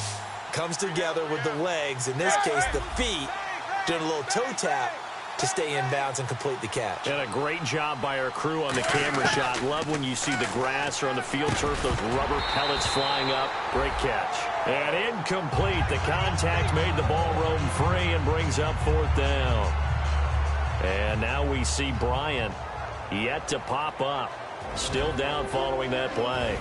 comes together with the legs, in this case the feet, doing a little toe tap to stay in bounds and complete the catch. And a great job by our crew on the camera shot. Love when you see the grass or on the field turf, those rubber pellets flying up. Great catch. And incomplete. The contact made the ball roam free and brings up 4th down. And now we see Bryant yet to pop up. Still down following that play.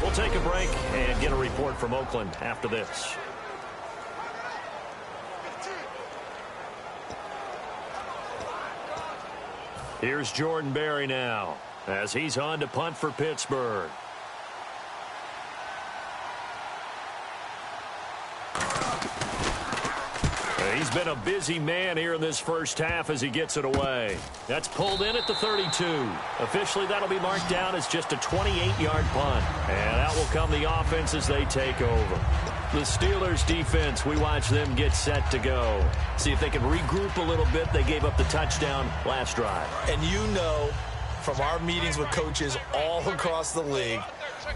We'll take a break and get a report from Oakland after this. Here's Jordan Berry now as he's on to punt for Pittsburgh. He's been a busy man here in this first half as he gets it away. That's pulled in at the 32. Officially, that'll be marked down as just a 28-yard punt. And out will come the offense as they take over. The Steelers defense, we watch them get set to go. See if they can regroup a little bit. They gave up the touchdown last drive. And you know from our meetings with coaches all across the league,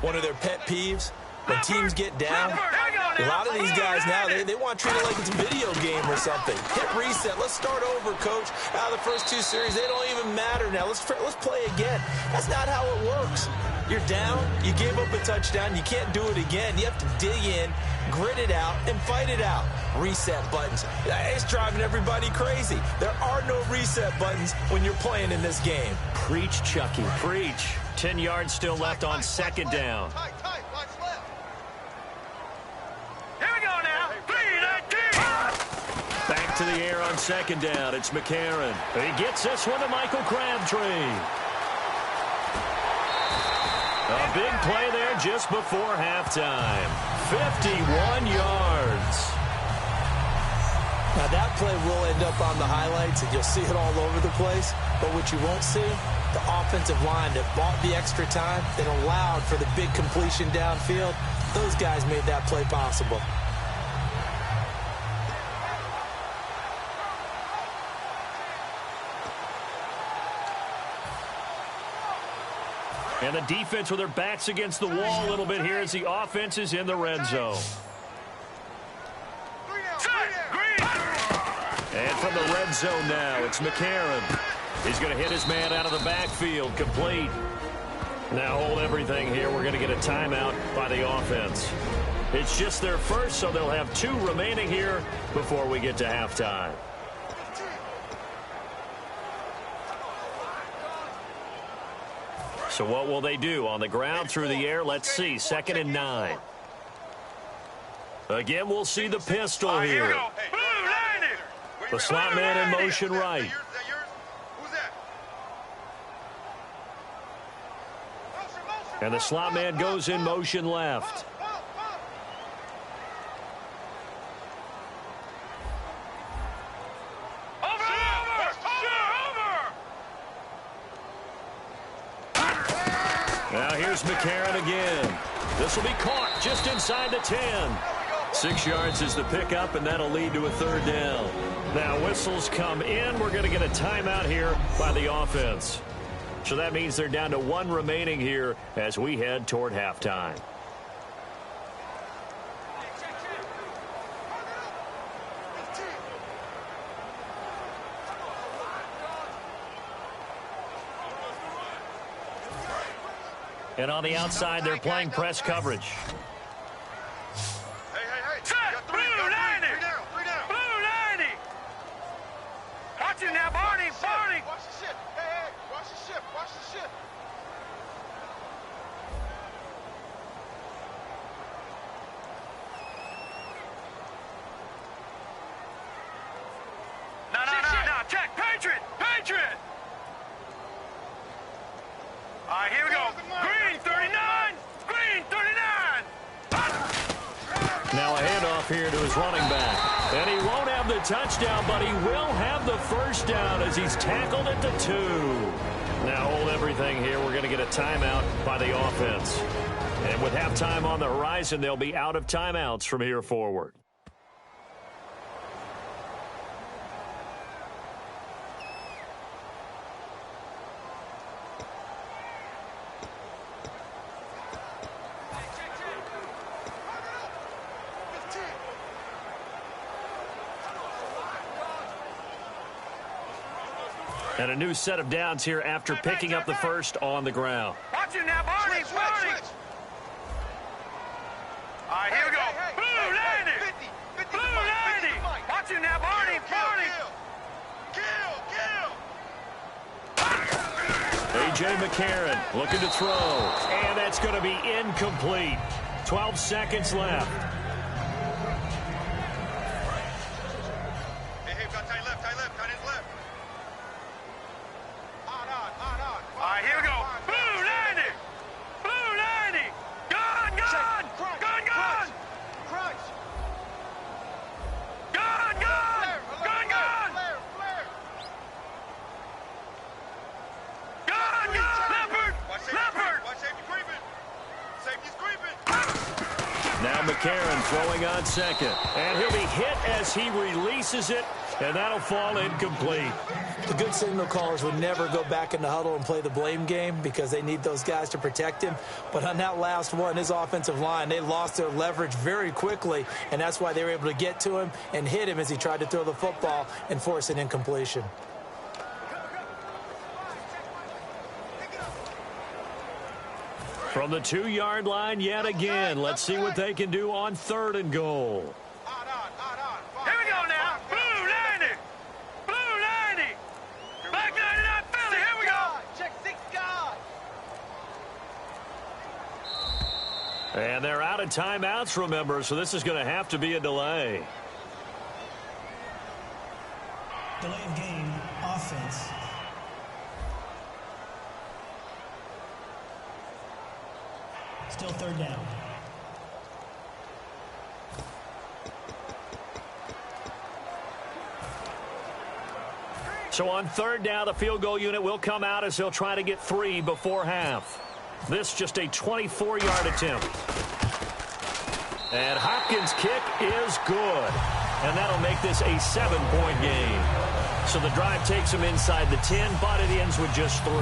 one of their pet peeves, when teams get down, a lot of these guys now, they want to treat it like it's a video game or something. Hit reset. Let's start over, coach. Out of the first 2 series, they don't even matter now. Let's play again. That's not how it works. You're down. You gave up a touchdown. You can't do it again. You have to dig in, grit it out, and fight it out. Reset buttons. It's driving everybody crazy. There are no reset buttons when you're playing in this game. Preach, Chucky. Preach. 10 yards still left on 2nd down. Back to the air on second down. It's McCarron. He gets this one to Michael Crabtree. A big play there just before halftime. 51 yards. Now, that play will end up on the highlights, and you'll see it all over the place. But what you won't see, the offensive line that bought the extra time, that allowed for the big completion downfield, those guys made that play possible. And the defense with their backs against the wall a little bit here as the offense is in the red zone. And from the red zone now, it's McCarron. He's going to hit his man out of the backfield, complete. Now hold everything here. We're going to get a timeout by the offense. It's just their first, so they'll have 2 remaining here before we get to halftime. So what will they do? On the ground, through the air, let's see. 2nd and 9. Again, we'll see the pistol here. The slot man in motion right. And the slot man goes in motion left. Now here's McCarron again. This will be caught just inside the 10. 6 yards is the pickup, and that'll lead to a 3rd down. Now whistles come in. We're going to get a timeout here by the offense. So that means they're down to 1 remaining here as we head toward halftime. And on the outside, they're playing press coverage. Set! Blue 90! Blue 90! Watch it now, Barney! Barney! Watch the shift! Hey, watch the shift! Watch the shift! No! Check! Patriot! Patriot! All right, here we go. Green 39! Green 39! Now a handoff here to his running back. And he won't have the touchdown, but he will have the first down as he's tackled at the 2. Now hold everything here. We're going to get a timeout by the offense. And with halftime on the horizon, they'll be out of timeouts from here forward. And a new set of downs here after picking up the first on the ground. Watch it now, Barney! Barney! All right, here we go. Blue 90! Blue 90! Watch it now, Barney! Barney! A.J. McCarron looking to throw. And that's going to be incomplete. 12 seconds left. Hey, got tight left, tight his left. All right, here we go. Blue 90! Blue 90! Gun! Gun! Gun! Crunch! Gun! Gun! Gun! Gun! Gun! Leopard! Leopard! Watch safety creeping. Safety's creeping. Now McCarron throwing on second. And he'll be hit as he releases it. And that'll fall incomplete. The good signal callers would never go back in the huddle and play the blame game because they need those guys to protect him. But on that last one, his offensive line, they lost their leverage very quickly, and that's why they were able to get to him and hit him as he tried to throw the football and force an incompletion. From the 2-yard line yet again. Let's see what they can do on 3rd and goal. Here we go now. Blue 90! Blue 90! Black 99 Philly, here we go! Check 6 guys! And they're out of timeouts, remember, so this is going to have to be a delay. Delay of game, offense. Still third down. So on third down, the field goal unit will come out as they'll try to get 3 before half. This just a 24-yard attempt. And Hopkins' kick is good. And that'll make this a 7-point game. So the drive takes them inside the 10, but it ends with just 3.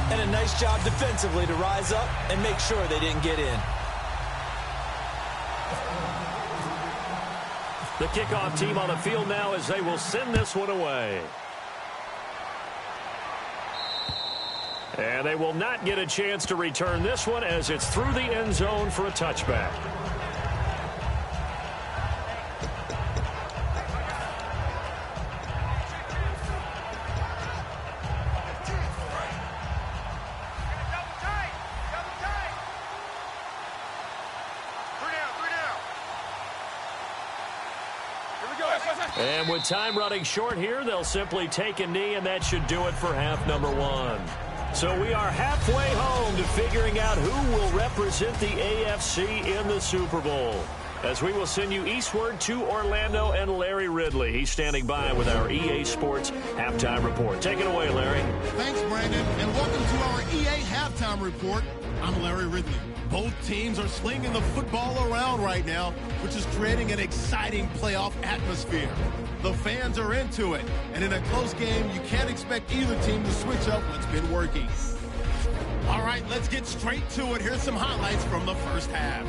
And a nice job defensively to rise up and make sure they didn't get in. The kickoff team on the field now as they will send this one away. And they will not get a chance to return this one as it's through the end zone for a touchback. And with time running short here, they'll simply take a knee, and that should do it for half number 1. So we are halfway home to figuring out who will represent the AFC in the Super Bowl. As we will send you eastward to Orlando and Larry Ridley. He's standing by with our EA Sports Halftime Report. Take it away, Larry. Thanks, Brandon, and welcome to our EA Halftime Report. I'm Larry Ridley. Both teams are slinging the football around right now, which is creating an exciting playoff atmosphere. The fans are into it, and in a close game, you can't expect either team to switch up what's been working. All right, let's get straight to it. Here's some highlights from the first half.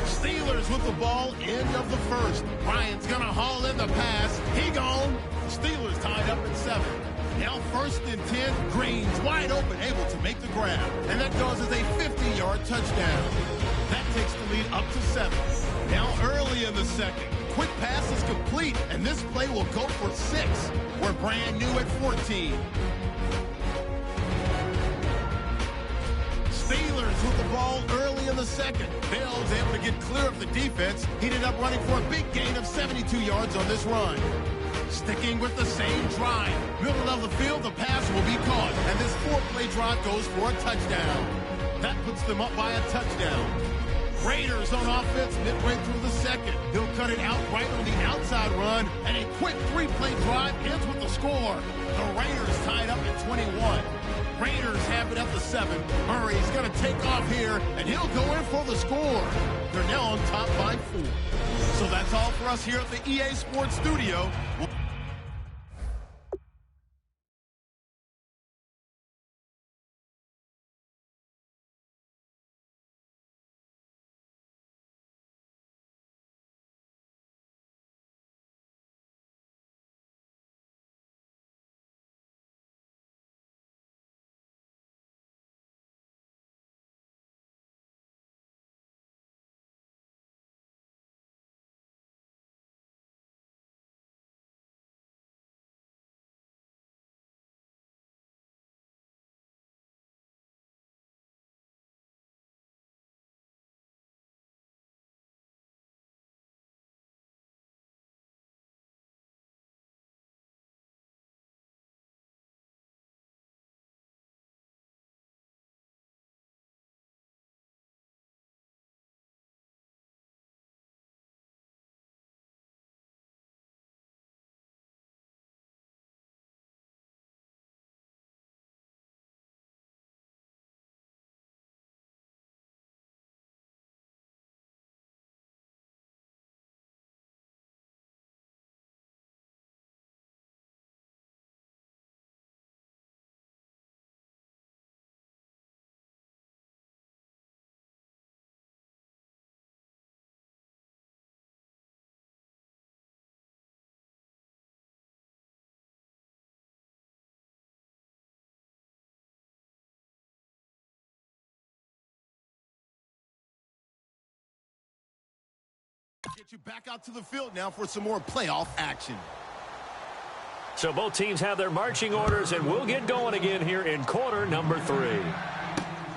Steelers with the ball, end of the first. Bryant's going to haul in the pass. He gone. Steelers tied up at 7. Now 1st and 10. Green's wide open, able to make the grab. And that goes as a 50-yard touchdown. That takes the lead up to 7. Now early in the second. Quick pass is complete, and this play will go for 6. We're brand new at 14. Steelers with the ball early in the second. Bell's able to get clear of the defense. He ended up running for a big gain of 72 yards on this run. Sticking with the same drive. Middle of the field, the pass will be caught. And this 4-play drive goes for a touchdown. That puts them up by a touchdown. Raiders on offense midway through the second. He'll cut it out right on the outside run. And a quick 3-play drive ends with the score. The Raiders tied up at 21. Raiders have it at the 7. Murray's going to take off here, and he'll go in for the score. They're now on top by 4. So that's all for us here at the EA Sports Studio. Get you back out to the field now for some more playoff action. So both teams have their marching orders, and we'll get going again here in quarter number 3.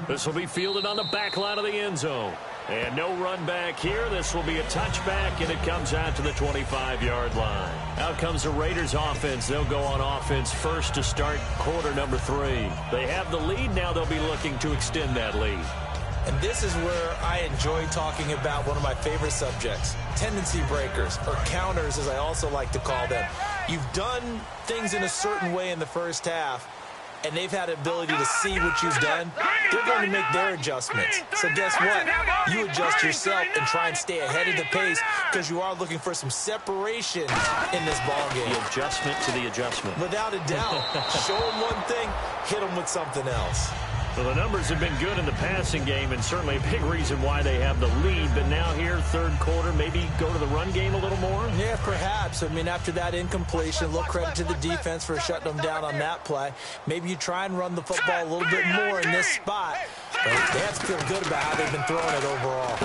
This will be fielded on the back line of the end zone. And no run back here. This will be a touchback, and it comes out to the 25-yard line. Out comes the Raiders offense. They'll go on offense first to start quarter number 3. They have the lead. Now they'll be looking to extend that lead. And this is where I enjoy talking about one of my favorite subjects, tendency breakers, or counters as I also like to call them. You've done things in a certain way in the first half, and they've had the ability to see what you've done. They're going to make their adjustments. So guess what? You adjust yourself and try and stay ahead of the pace because you are looking for some separation in this ball game. The adjustment to the adjustment. Without a doubt. Show them one thing, hit them with something else. Well, the numbers have been good in the passing game, and certainly a big reason why they have the lead. But now here, third quarter, maybe go to the run game a little more? Yeah, perhaps. I mean, after that incompletion, a little credit to the defense for shutting them down on that play. Maybe you try and run the football a little bit more in this spot. But they have to feel good about how they've been throwing it overall.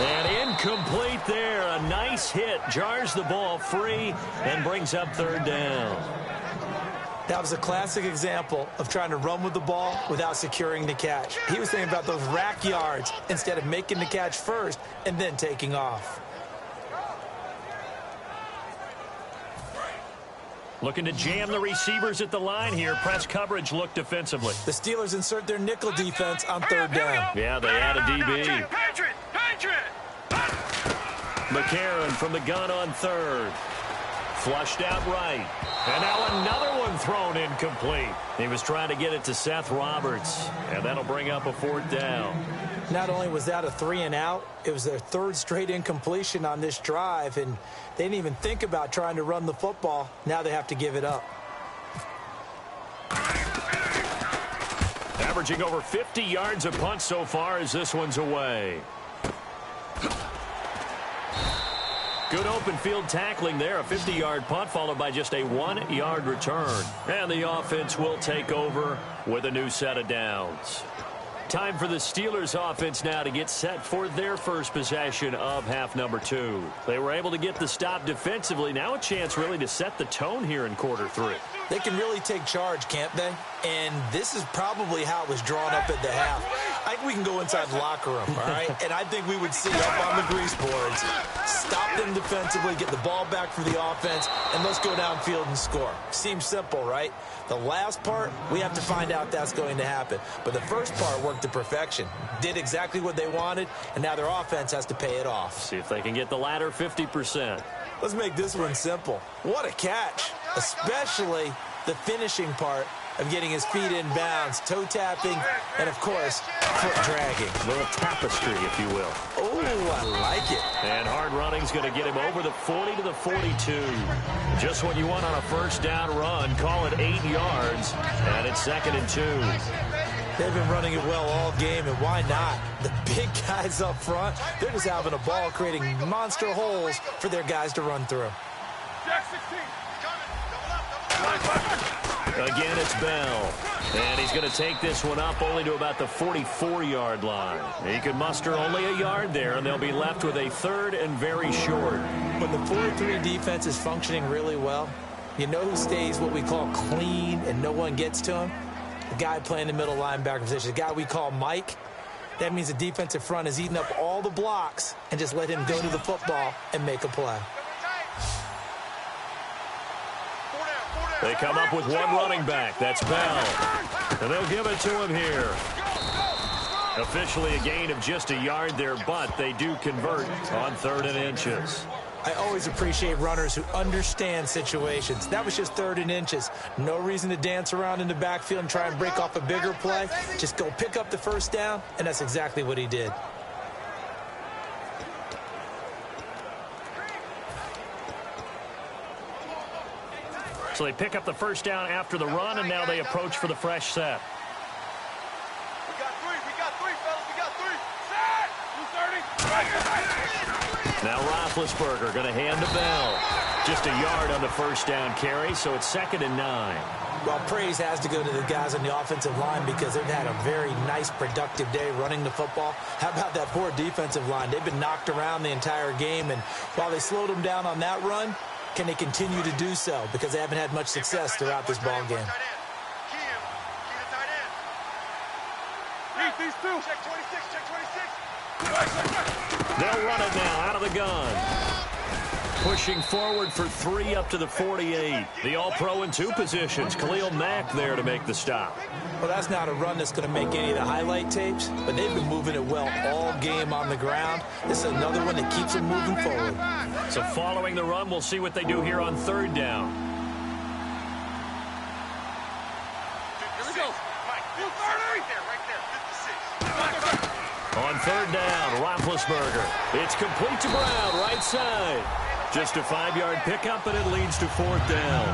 And incomplete there. A nice hit. Jars the ball free and brings up third down. That was a classic example of trying to run with the ball without securing the catch. He was thinking about those rack yards instead of making the catch first and then taking off. Looking to jam the receivers at the line here. Press coverage look defensively. The Steelers insert their nickel defense on third down. Yeah, they add a DB. McCarron from the gun on third. Flushed out right. And now another one thrown incomplete. He was trying to get it to Seth Roberts. And that'll bring up a fourth down. Not only was that a 3-and-out, it was their third straight incompletion on this drive. And they didn't even think about trying to run the football. Now they have to give it up. Averaging over 50 yards a punt so far as this one's away. Good open field tackling there. A 50-yard punt followed by just a 1-yard return. And the offense will take over with a new set of downs. Time for the Steelers offense now to get set for their first possession of half number 2. They were able to get the stop defensively. Now a chance really to set the tone here in quarter 3. They can really take charge, can't they? And this is probably how it was drawn up at the half. I think we can go inside the locker room, all right? And I think we would see up on the grease boards, stop them defensively, get the ball back for the offense, and let's go downfield and score. Seems simple, right? The last part, we have to find out that's going to happen. But the first part worked to perfection. Did exactly what they wanted, and now their offense has to pay it off. See if they can get the latter 50%. Let's make this one simple. What a catch, especially the finishing part of getting his feet in bounds, toe tapping, and of course, foot dragging. A little tapestry, if you will. Oh, I like it. And hard running's going to get him over the 40 to the 42. Just what you want on a first down run. Call it 8 yards, and it's 2nd and 2. They've been running it well all game, and why not? The big guys up front, they're just having a ball creating monster holes for their guys to run through. Again, it's Bell. And he's going to take this one up only to about the 44-yard line. He could muster only a yard there, and they'll be left with a third and very short. When the 4-3 defense is functioning really well, you know who stays what we call clean and no one gets to him? The guy playing the middle linebacker position, the guy we call Mike. That means the defensive front is eating up all the blocks and just let him go to the football and make a play. They come up with one running back. That's Bell. And they'll give it to him here. Officially a gain of just a yard there, but they do convert on 3rd and inches. I always appreciate runners who understand situations. That was just 3rd and inches. No reason to dance around in the backfield and try and break off a bigger play. Just go pick up the first down, and that's exactly what he did. So they pick up the first down after the run, and now they approach for the fresh set. We got three, fellas. We got three. Set! 230. Now Roethlisberger going to hand to Bell. Just a yard on the first down carry, so it's 2nd and 9. Well, praise has to go to the guys on the offensive line because they've had a very nice, productive day running the football. How about that poor defensive line? They've been knocked around the entire game, and while they slowed them down on that run, can they continue to do so? Because they haven't had much success throughout this ball game. Key the tight end. These two. Check 26, check 26. They'll run it now out of the gun. Pushing forward for 3 up to the 48. The All-Pro in 2 positions. Khalil Mack there to make the stop. Well, that's not a run that's going to make any of the highlight tapes, but they've been moving it well all game on the ground. This is another one that keeps them moving forward. So following the run, we'll see what they do here on 3rd down. Here we go. On 3rd down, Roethlisberger. It's complete to Brown, right side. Just a 5-yard pickup, and it leads to 4th down.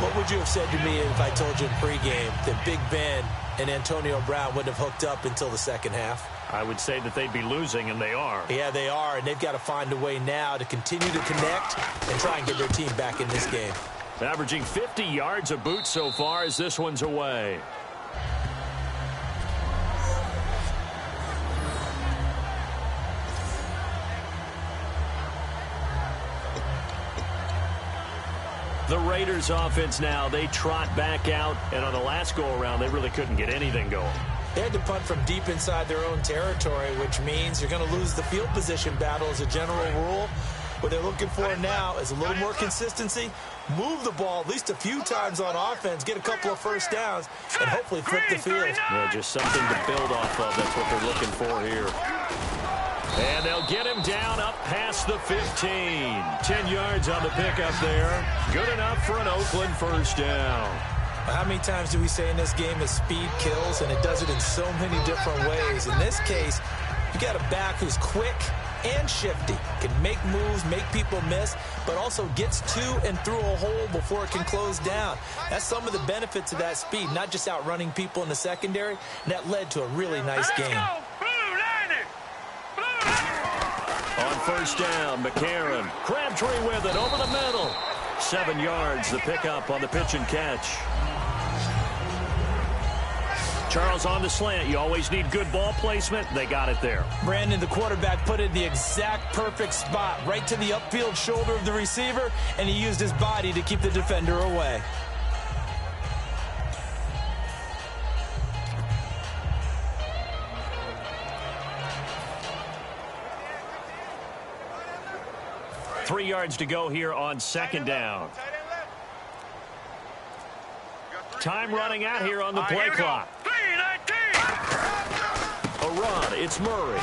What would you have said to me if I told you in pregame that Big Ben and Antonio Brown wouldn't have hooked up until the second half? I would say that they'd be losing, and they are. Yeah, they are, and they've got to find a way now to continue to connect and try and get their team back in this game. Averaging 50 yards a boot so far as this one's away. The Raiders offense now, they trot back out, and on the last go-around, they really couldn't get anything going. They had to punt from deep inside their own territory, which means you're going to lose the field position battle as a general rule. What they're looking for now is a little more consistency, move the ball at least a few times on offense, get a couple of first downs, and hopefully flip the field. Yeah, just something to build off of. That's what they're looking for here. And they'll get him down up past the 15. 10 yards on the pickup there. Good enough for an Oakland first down. How many times do we say in this game that speed kills, and it does it in so many different ways? In this case, you got a back who's quick and shifty, can make moves, make people miss, but also gets to and through a hole before it can close down. That's some of the benefits of that speed, not just outrunning people in the secondary, and that led to a really nice game. On first down, McCarron. Crabtree with it over the middle. 7 yards, the pickup on the pitch and catch. Charles on the slant. You always need good ball placement. They got it there. Brandon, the quarterback, put it in the exact perfect spot, right to the upfield shoulder of the receiver, and he used his body to keep the defender away. Three yards to go here on second down. Time running out here on the play clock. A run. It's Murray.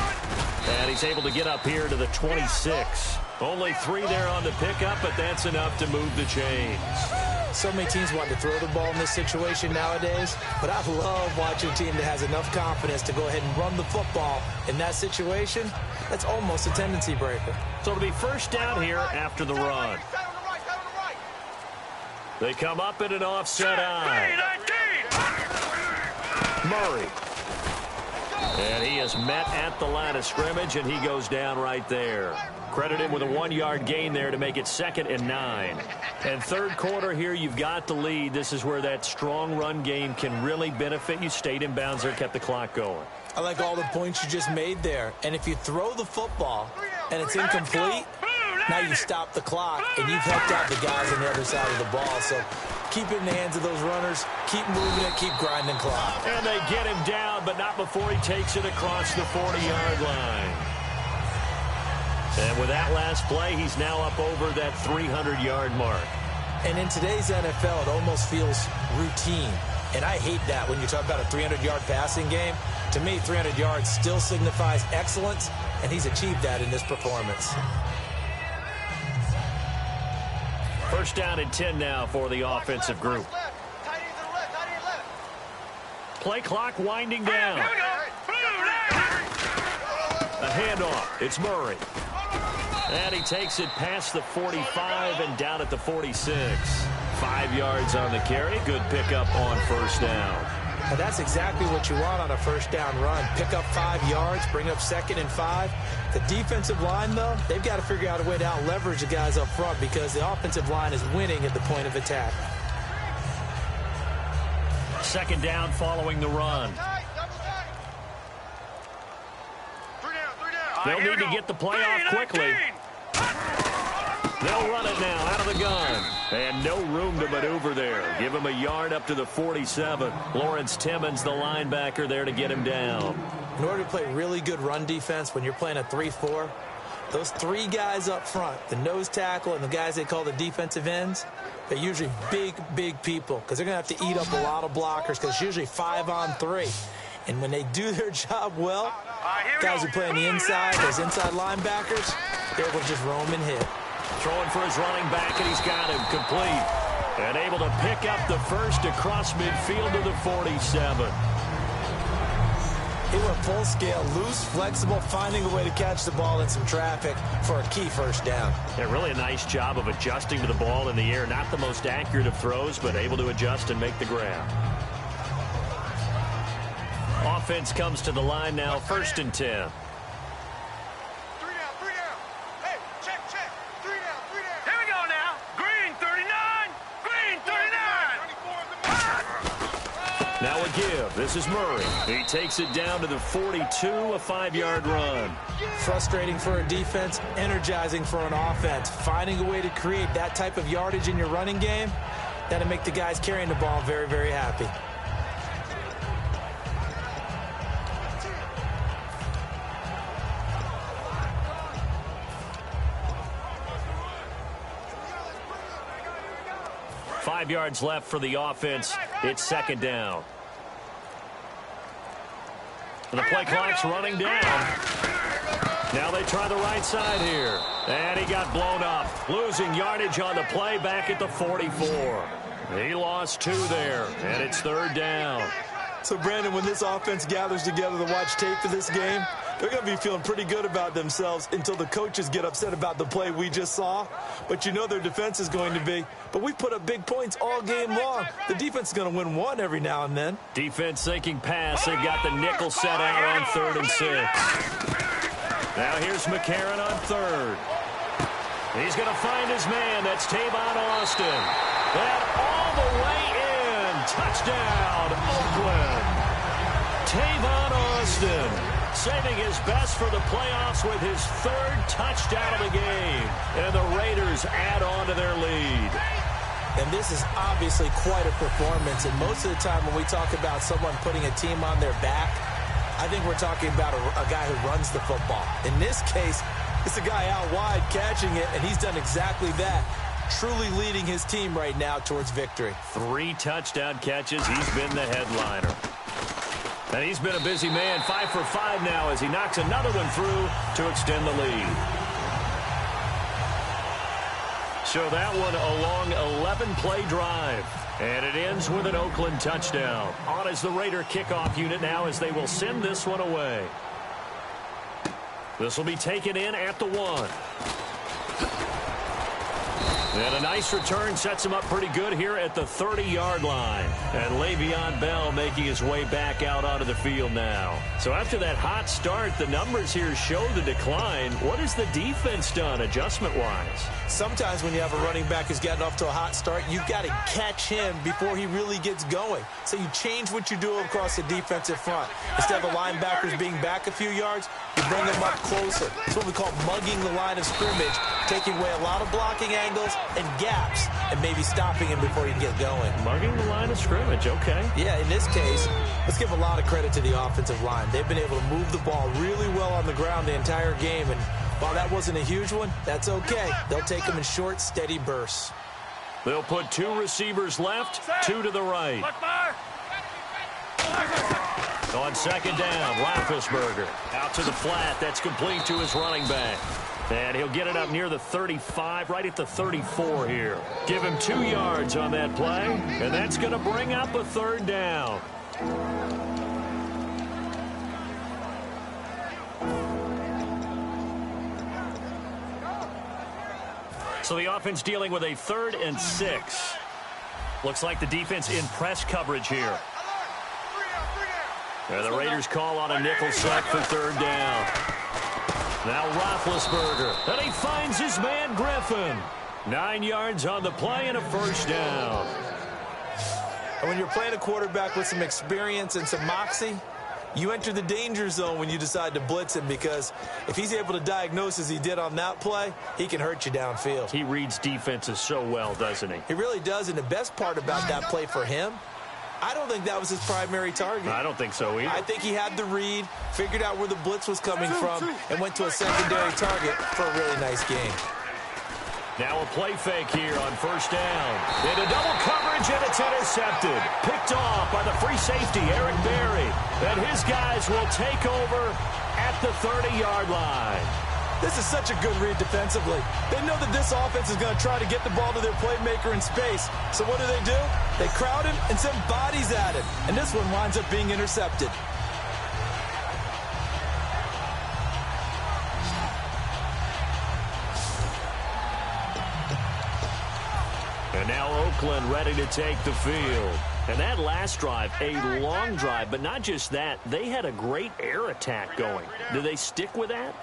And he's able to get up here to the 26. Only 3 there on the pickup, but that's enough to move the chains. So many teams want to throw the ball in this situation nowadays, but I love watching a team that has enough confidence to go ahead and run the football. In that situation, that's almost a tendency breaker. So it'll be first down here after the run. They come up in an offset eye. Murray. And he is met at the line of scrimmage, and he goes down right there. Credit him with a 1-yard gain there to make it 2nd and 9. And third quarter here, you've got the lead. This is where that strong run game can really benefit you. Stayed in bounds there, kept the clock going. I like all the points you just made there. And if you throw the football and it's incomplete, now you stop the clock, and you've helped out the guys on the other side of the ball. So keep it in the hands of those runners. Keep moving it. Keep grinding clock. And they get him down, but not before he takes it across the 40-yard line. And with that last play, he's now up over that 300-yard mark. And in today's NFL, it almost feels routine. And I hate that when you talk about a 300-yard passing game. To me, 300 yards still signifies excellence, and he's achieved that in this performance. First down and 10 now for the offensive group. Play clock winding down. A handoff. It's Murray. And he takes it past the 45 and down at the 46. 5 yards on the carry. Good pickup on first down. Now that's exactly what you want on a first down run. Pick up 5 yards, bring up 2nd and 5. The defensive line, though, they've got to figure out a way to out-leverage the guys up front because the offensive line is winning at the point of attack. Second down following the run. They'll need to get the play off quickly. They'll run it now out of the gun. And no room to maneuver there. Give him a yard up to the 47. Lawrence Timmons, the linebacker, there to get him down. In order to play really good run defense when you're playing a 3-4, those three guys up front, the nose tackle and the guys they call the defensive ends, they're usually big, big people because they're going to have to eat up a lot of blockers because it's usually 5-on-3. And when they do their job well, guys who play on the inside, those inside linebackers, they're able to just roam and hit. Throwing for his running back, and he's got him complete. And able to pick up the first across midfield to the 47. He went full scale, loose, flexible, finding a way to catch the ball in some traffic for a key first down. Yeah, really a nice job of adjusting to the ball in the air. Not the most accurate of throws, but able to adjust and make the grab. Offense comes to the line now, 1st and 10. Now a give. This is Murray. He takes it down to the 42, a 5-yard run. Frustrating for a defense, energizing for an offense. Finding a way to create that type of yardage in your running game, that'll make the guys carrying the ball very, very happy. Five yards left for the offense. It's 2nd down. And the play clock's running down. Now they try the right side here. And he got blown up. Losing yardage on the play back at the 44. He lost 2 there. And it's 3rd down. So, Brandon, when this offense gathers together to watch tape for this game, they're going to be feeling pretty good about themselves until the coaches get upset about the play we just saw. But you know their defense is going to be. But we put up big points all game long. The defense is going to win one every now and then. Defense sinking pass. They've got the nickel set out on 3rd and 6. Now here's McCarron on 3rd. He's going to find his man. That's Tavon Austin. And all the way in. Touchdown, Oakland. Tavon Austin saving his best for the playoffs with his 3rd touchdown of the game. And the Raiders add on to their lead. And this is obviously quite a performance. And most of the time when we talk about someone putting a team on their back, I think we're talking about a guy who runs the football. In this case, it's a guy out wide catching it, and he's done exactly that. Truly leading his team right now towards victory. 3 touchdown catches. He's been the headliner. And he's been a busy man. 5 for 5 now as he knocks another one through to extend the lead. So that one a long 11-play drive. And it ends with an Oakland touchdown. On as the Raider kickoff unit now as they will send this one away. This will be taken in at the 1. And a nice return sets him up pretty good here at the 30-yard line. And Le'Veon Bell making his way back out onto the field now. So after that hot start, the numbers here show the decline. What has the defense done adjustment-wise? Sometimes when you have a running back who's gotten off to a hot start, you've got to catch him before he really gets going. So you change what you do across the defensive front. Instead of the linebackers being back a few yards, you bring them up closer. It's what we call mugging the line of scrimmage, taking away a lot of blocking angles and gaps, and maybe stopping him before he can get going. Mugging the line of scrimmage, okay. Yeah, in this case, let's give a lot of credit to the offensive line. They've been able to move the ball really well on the ground the entire game, and while that wasn't a huge one, that's okay. They'll take them in short, steady bursts. They'll put 2 receivers left, 2 to the right. On 2nd down, Roethlisberger out to the flat. That's complete to his running back. And he'll get it up near the 35, right at the 34 here. Give him 2 yards on that play, and that's going to bring up a 3rd down. So the offense dealing with a 3rd and 6. Looks like the defense in press coverage here. And the Raiders call on a nickel set for 3rd down. Now Roethlisberger. And he finds his man Griffin. 9 yards on the play and a 1st down. And when you're playing a quarterback with some experience and some moxie, you enter the danger zone when you decide to blitz him, because if he's able to diagnose as he did on that play, he can hurt you downfield. He reads defenses so well, doesn't he? He really does, and the best part about that play for him I don't think that was his primary target. I don't think so either. I think he had the read, figured out where the blitz was coming from, and went to a secondary target for a really nice game. Now a play fake here on first down. Into double coverage, and it's intercepted. Picked off by the free safety, Eric Berry. And his guys will take over at the 30-yard line. This is such a good read defensively. They know that this offense is going to try to get the ball to their playmaker in space. So what do? They crowd him and send bodies at him. And this one winds up being intercepted. And now Oakland ready to take the field. And that last drive, a long drive, but not just that. They had a great air attack going. Do they stick with that?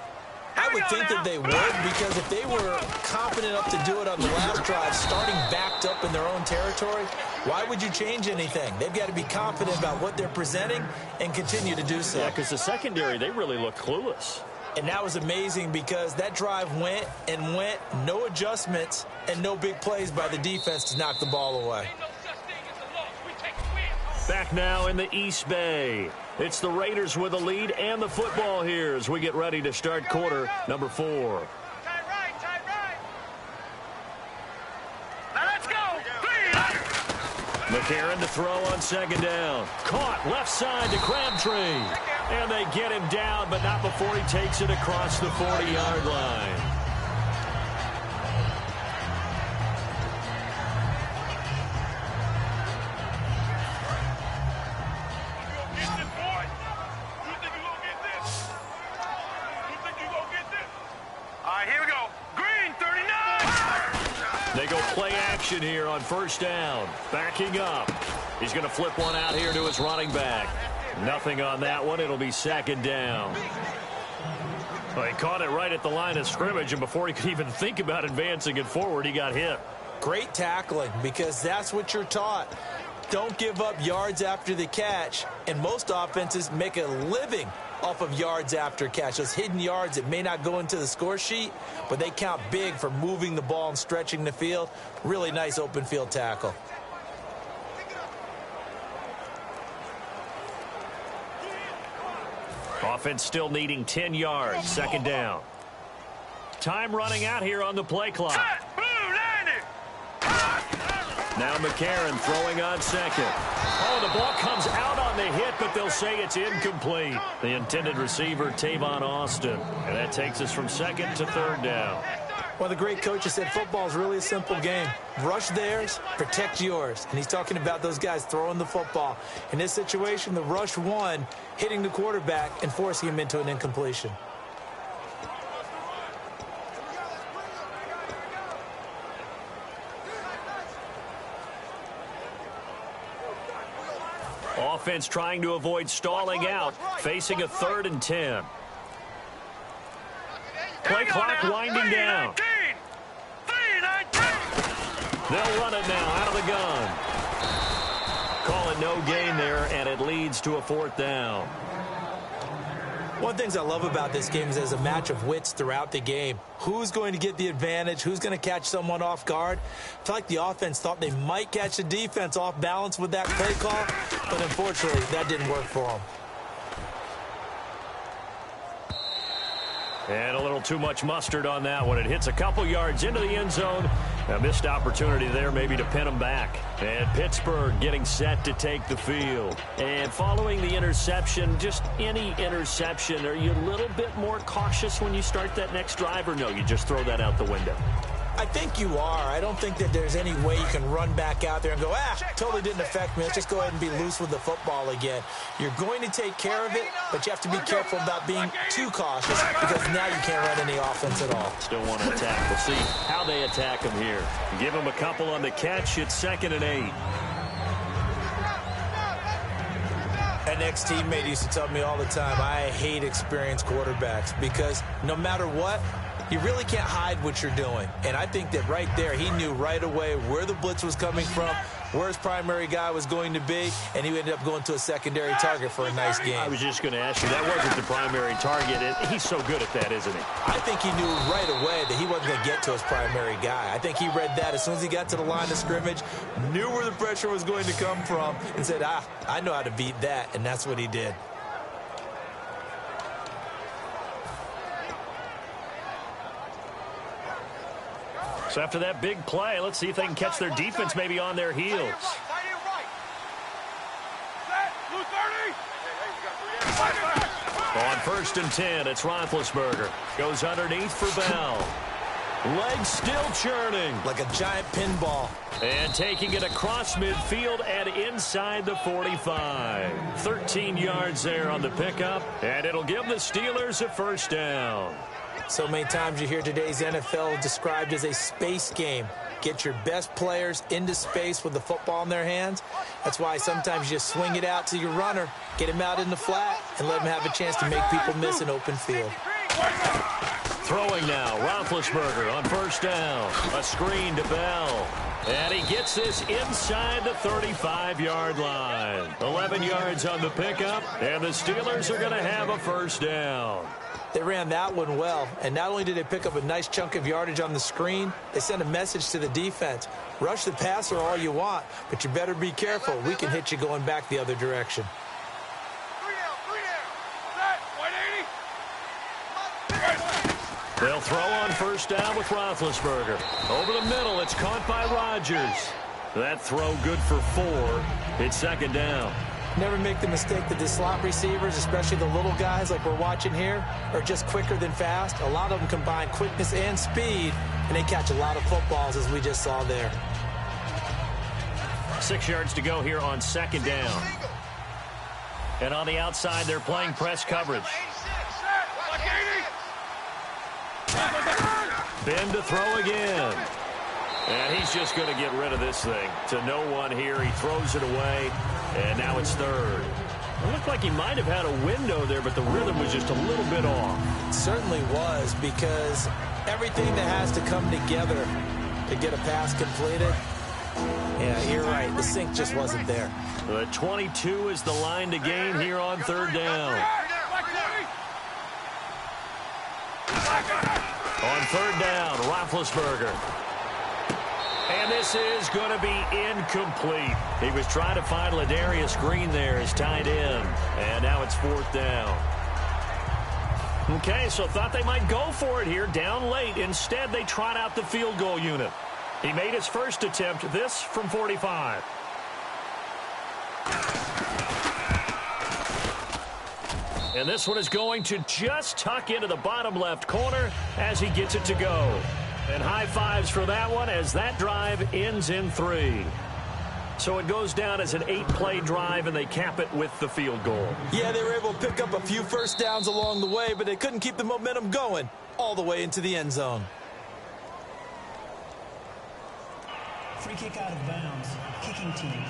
I would think that they would, because if they were confident enough to do it on the last drive, starting backed up in their own territory, why would you change anything? They've got to be confident about what they're presenting and continue to do so. Yeah, because the secondary, they really look clueless. And that was amazing because that drive went and went, no adjustments, and no big plays by the defense to knock the ball away. Back now in the East Bay. It's the Raiders with the lead and the football here as we get ready to start quarter number 4. Tight right. Now let's go. McCarron to throw on second down. Caught left side to Crabtree. And they get him down, but not before he takes it across the 40-yard line. They go play action here on first down. Backing up. He's going to flip one out here to his running back. Nothing on that one. It'll be second down. Well, he caught it right at the line of scrimmage, and before he could even think about advancing it forward, he got hit. Great tackling, because that's what you're taught. Don't give up yards after the catch, and most offenses make a living off of yards after catch. Those hidden yards that may not go into the score sheet, but they count big for moving the ball and stretching the field. Really nice open field tackle. Offense still needing 10 yards. Second down. Time running out here on the play clock. Now McCarron throwing on second. Oh, the ball comes out on the hit, but they'll say it's incomplete. The intended receiver, Tavon Austin. And that takes us from second to third down. Well, the great coach has said football is really a simple game. Rush theirs, protect yours. And he's talking about those guys throwing the football. In this situation, the rush won, hitting the quarterback and forcing him into an incompletion. Offense trying to avoid stalling out, facing a 3rd and 10. Play clock winding down. They'll run it now out of the gun. Call it no gain there, and it leads to a 4th down. One of the things I love about this game is there's a match of wits throughout the game. Who's going to get the advantage? Who's going to catch someone off guard? I feel like the offense thought they might catch the defense off balance with that play call, but unfortunately, that didn't work for them. And a little too much mustard on that one. It hits a couple yards into the end zone. A missed opportunity there maybe to pin them back. And Pittsburgh getting set to take the field. And following the interception, just any interception, are you a little bit more cautious when you start that next drive, or no, you just throw that out the window? I think you are. I don't think that there's any way you can run back out there and go, totally didn't affect me. Let's just go ahead and be loose with the football again. You're going to take care of it, but you have to be careful about being too cautious because now you can't run any offense at all. Still want to attack. We'll see how they attack him here. Give him a couple on the catch. It's 2nd and 8. An ex-teammate used to tell me all the time, I hate experienced quarterbacks because no matter what, You really can't hide what you're doing. And I think that right there, he knew right away where the blitz was coming from, where his primary guy was going to be, and he ended up going to a secondary target for a nice game. I was just going to ask you, that wasn't the primary target. He's so good at that, isn't he? I think he knew right away that he wasn't going to get to his primary guy. I think he read that as soon as he got to the line of scrimmage, knew where the pressure was going to come from, and said, I know how to beat that, and that's what he did. So after that big play, let's see if they can catch their defense maybe on their heels. On 1st and 10, it's Roethlisberger. Goes underneath for Bell. Legs still churning. Like a giant pinball. And taking it across midfield and inside the 45. 13 yards there on the pickup, and it'll give the Steelers a first down. So many times you hear today's NFL described as a space game. Get your best players into space with the football in their hands. That's why sometimes you just swing it out to your runner, get him out in the flat, and let him have a chance to make people miss an open field. Throwing now, Roethlisberger on 1st down. A screen to Bell. And he gets this inside the 35-yard line. 11 yards on the pickup, and the Steelers are going to have a first down. They ran that one well, and not only did they pick up a nice chunk of yardage on the screen, they sent a message to the defense. Rush the passer all you want, but you better be careful. We can hit you going back the other direction. They'll throw on 1st down with Roethlisberger. Over the middle, it's caught by Rodgers. That throw good for 4. It's 2nd down. Never make the mistake that the slot receivers, especially the little guys like we're watching here, are just quicker than fast. A lot of them combine quickness and speed, and they catch a lot of footballs, as we just saw there. 6 yards to go here on 2nd down. And on the outside, they're playing press coverage. Ben to throw again. And he's just going to get rid of this thing. To no one here. He throws it away. And now it's 3rd. It looked like he might have had a window there, but the rhythm was just a little bit off. It certainly was, because everything that has to come together to get a pass completed, yeah, you're right. The sync just wasn't there. The 22 is the line to gain here on 3rd down. On 3rd down, Roethlisberger. And this is going to be incomplete. He was trying to find Ladarius Green there as tight end. And now it's 4th down. Okay, so thought they might go for it here, down late. Instead, they trot out the field goal unit. He made his first attempt, this from 45. And this one is going to just tuck into the bottom left corner as he gets it to go. And high fives for that one as that drive ends in 3. So it goes down as an 8-play drive, and they cap it with the field goal. Yeah, they were able to pick up a few first downs along the way, but they couldn't keep the momentum going all the way into the end zone. Free kick out of bounds. Kicking team.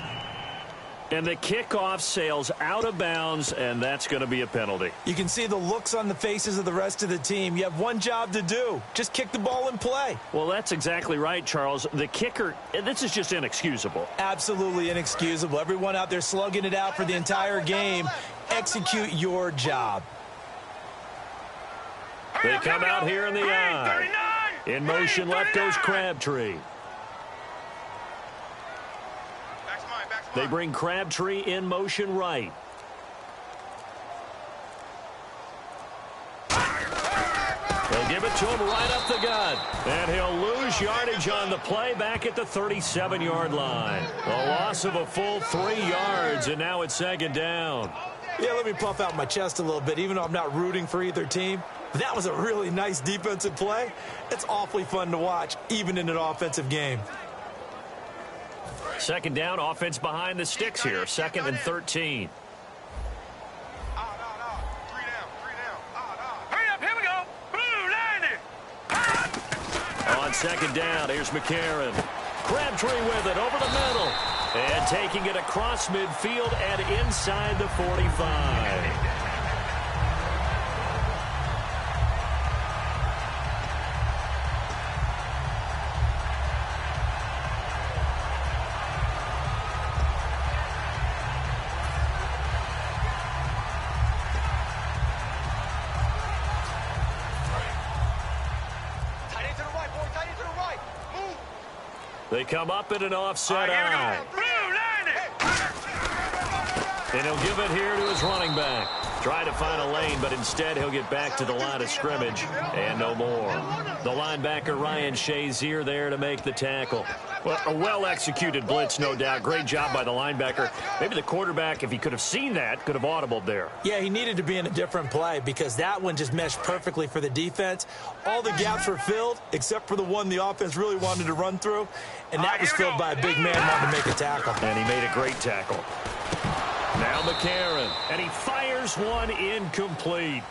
And the kickoff sails out of bounds, and that's going to be a penalty. You can see the looks on the faces of the rest of the team. You have one job to do. Just kick the ball and play. Well, that's exactly right, Charles. The kicker, this is just inexcusable. Absolutely inexcusable. Everyone out there slugging it out for the entire game. Execute your job. They come out here in the eye. In motion left goes Crabtree. They bring Crabtree in motion right. They'll give it to him right up the gut. And he'll lose yardage on the play back at the 37-yard line. A loss of a full 3 yards, and now it's 2nd down. Yeah, let me puff out my chest a little bit, even though I'm not rooting for either team. That was a really nice defensive play. It's awfully fun to watch, even in an offensive game. 2nd down, offense behind the sticks here. 2nd and 13. On 2nd down, here's McCarron. Crabtree with it over the middle. And taking it across midfield and inside the 45. They come up in an offset eye. And he'll give it here to his running back. Try to find a lane, but instead he'll get back to the line of scrimmage and no more. The linebacker Ryan Shazier there to make the tackle. Well, a well-executed blitz, no doubt. Great job by the linebacker. Maybe the quarterback, if he could have seen that, could have audibled there. Yeah, he needed to be in a different play because that one just meshed perfectly for the defense. All the gaps were filled except for the one the offense really wanted to run through, and that was filled by a big man wanting to make a tackle. And he made a great tackle. Now McCarron, and he fires one incomplete.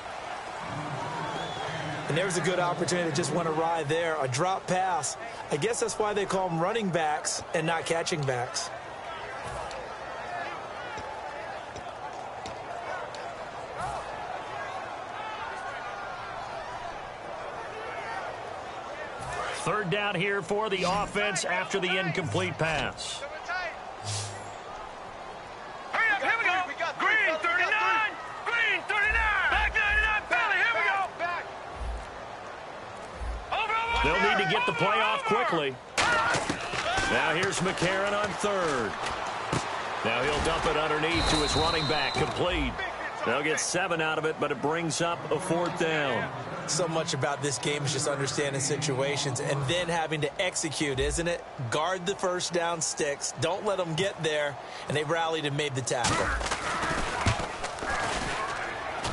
And there's a good opportunity that just went awry there. A drop pass. I guess that's why they call them running backs and not catching backs. Third down here for the offense after the incomplete pass. They'll need to get the play off quickly. Now here's McCarron on third. Now he'll dump it underneath to his running back, complete. They'll get 7 out of it, but it brings up a 4th down. So much about this game is just understanding situations and then having to execute, isn't it? Guard the first down sticks. Don't let them get there. And they rallied and made the tackle.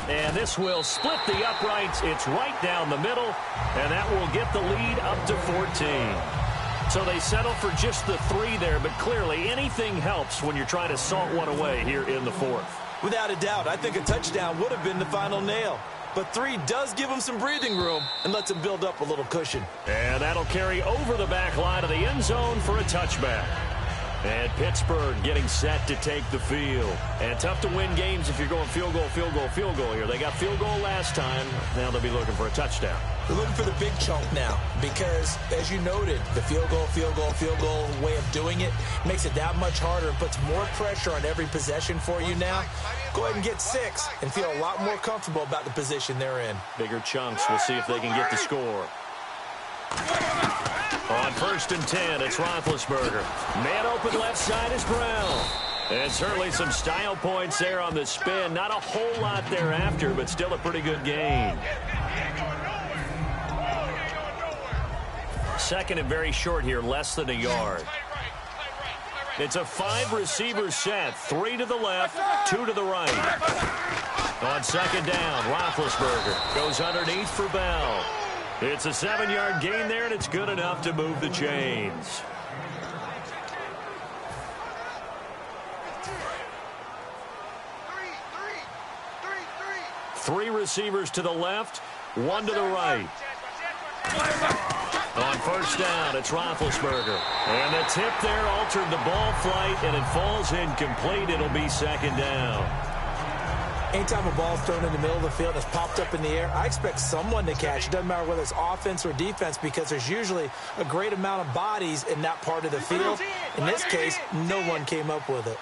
And this will split the uprights. It's right down the middle, and that will get the lead up to 14. So they settle for just the 3 there, but clearly anything helps when you're trying to salt one away here in the 4th. Without a doubt, I think a touchdown would have been the final nail. But 3 does give them some breathing room and lets them build up a little cushion. And that'll carry over the back line of the end zone for a touchback. And Pittsburgh getting set to take the field. And tough to win games if you're going field goal, field goal, field goal here. They got field goal last time. Now they'll be looking for a touchdown. They're looking for the big chunk now because, as you noted, the field goal way of doing it makes it that much harder and puts more pressure on every possession for you now. Go ahead and get 6 and feel a lot more comfortable about the position they're in. Bigger chunks. We'll see if they can get the score. On 1st and 10, it's Roethlisberger. Man open left side is Brown. And certainly some style points there on the spin. Not a whole lot thereafter, but still a pretty good gain. 2nd and very short here, less than a yard. It's a 5-receiver set. 3 to the left, 2 to the right. On 2nd down, Roethlisberger goes underneath for Bell. It's a 7-yard gain there, and it's good enough to move the chains. Three receivers to the left, 1 to the right. On 1st down, it's Roethlisberger. And the tip there altered the ball flight, and it falls incomplete. It'll be 2nd down. Anytime a ball's thrown in the middle of the field and it's popped up in the air, I expect someone to catch. It doesn't matter whether it's offense or defense because there's usually a great amount of bodies in that part of the field. In this case, no one came up with it.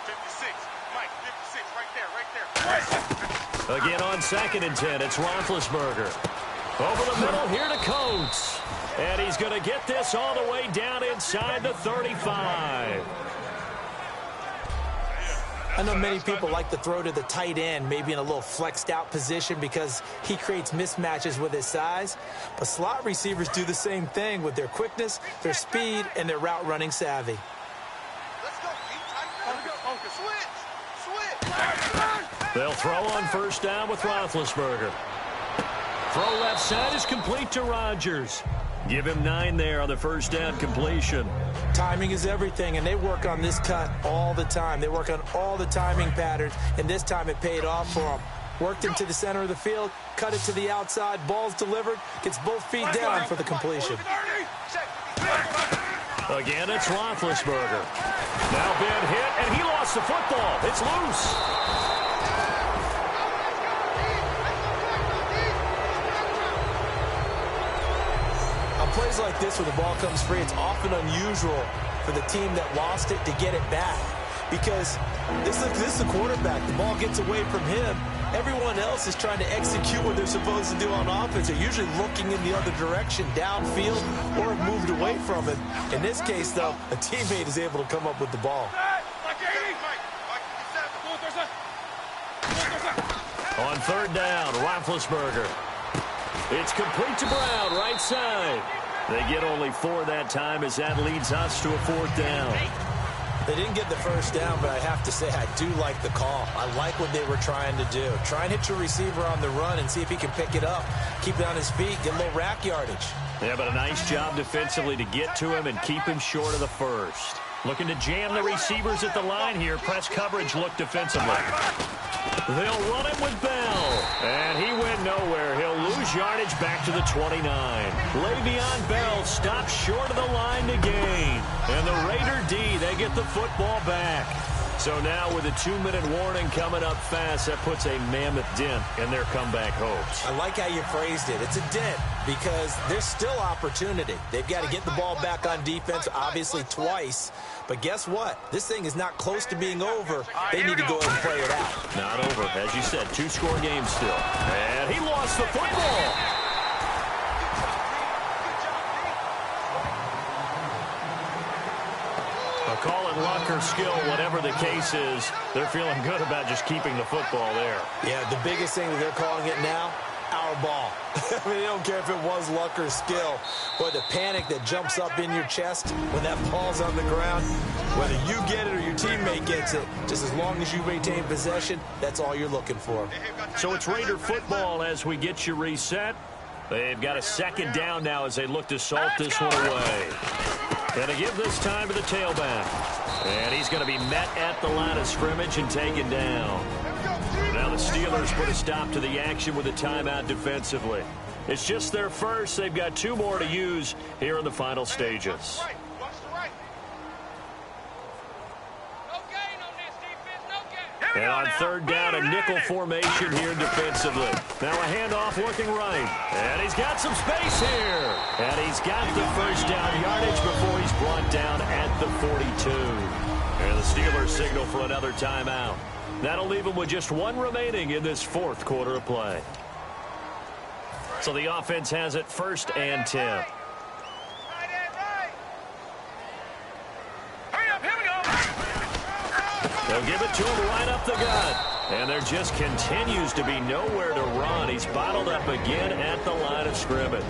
56, Mike, 56, right there. Again on 2nd and 10, it's Roethlisberger. Over the middle here to Coates. And he's going to get this all the way down inside the 35. I know many people like to throw to the tight end, maybe in a little flexed out position because he creates mismatches with his size. But slot receivers do the same thing with their quickness, their speed, and their route running savvy. Let's go. Switch. They'll throw on 1st down with Roethlisberger. Throw left side is complete to Rodgers. Give him 9 there on the 1st down completion. Timing is everything, and they work on this cut all the time. They work on all the timing patterns, and this time it paid off for them. Worked into the center of the field, cut it to the outside, ball's delivered, gets both feet down for the completion. Again, it's Roethlisberger. Now been hit, and he lost the football. It's loose. Plays like this where the ball comes free, it's often unusual for the team that lost it to get it back because this is the quarterback. The ball gets away from him, Everyone else is trying to execute what they're supposed to do on offense. They're usually looking in the other direction, downfield, or have moved away from it. In this case, though, a teammate is able to come up with the ball. On third down, Roethlisberger. It's complete to Brown, right side. They get only 4 that time as that leads us to a 4th down. They didn't get the first down, but I have to say I do like the call. I like what they were trying to do. Try and hit your receiver on the run and see if he can pick it up. Keep it on his feet, get a little rack yardage. Yeah, but a nice job defensively to get to him and keep him short of the first. Looking to jam the receivers at the line here. Press coverage look defensively. They'll run him with Bell. And he went nowhere. He'll lose yardage back to the 29. Le'Veon Bell stops short of the line to gain. And the Raider D, they get the football back. So now with a 2-minute warning coming up fast, that puts a mammoth dent in their comeback hopes. I like how you phrased it. It's a dent because there's still opportunity. They've got to get the ball back on defense, obviously twice. But guess what? This thing is not close to being over. They need to go ahead and play it out. Not over. As you said, 2-score game still. And he lost the football. Call it luck or skill, whatever the case is, they're feeling good about just keeping the football there. Yeah, the biggest thing that they're calling it now, our ball. I mean, they don't care if it was luck or skill. Boy, the panic that jumps up in your chest when that ball's on the ground, whether you get it or your teammate gets it, just as long as you maintain possession, that's all you're looking for. So it's Raider football as we get you reset. They've got a 2nd down now as they look to salt this one away. Going to give this time to the tailback. And he's going to be met at the line of scrimmage and taken down. Now the Steelers put a stop to the action with a timeout defensively. It's just their first. They've got 2 more to use here in the final stages. And on 3rd down, a nickel formation here defensively. Now a handoff looking right. And he's got some space here. And he's got the first down yardage before he's brought down at the 42. And the Steelers signal for another timeout. That'll leave them with just 1 remaining in this 4th quarter of play. So the offense has it 1st and 10. They'll give it to him right up the gut. And there just continues to be nowhere to run. He's bottled up again at the line of scrimmage.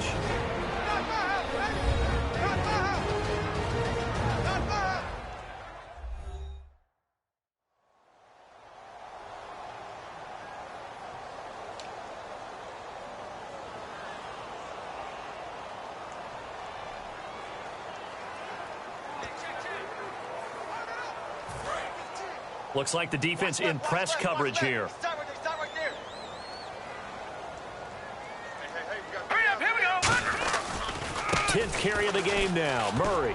Looks like the defense in press coverage here. 10th carry of the game now, Murray.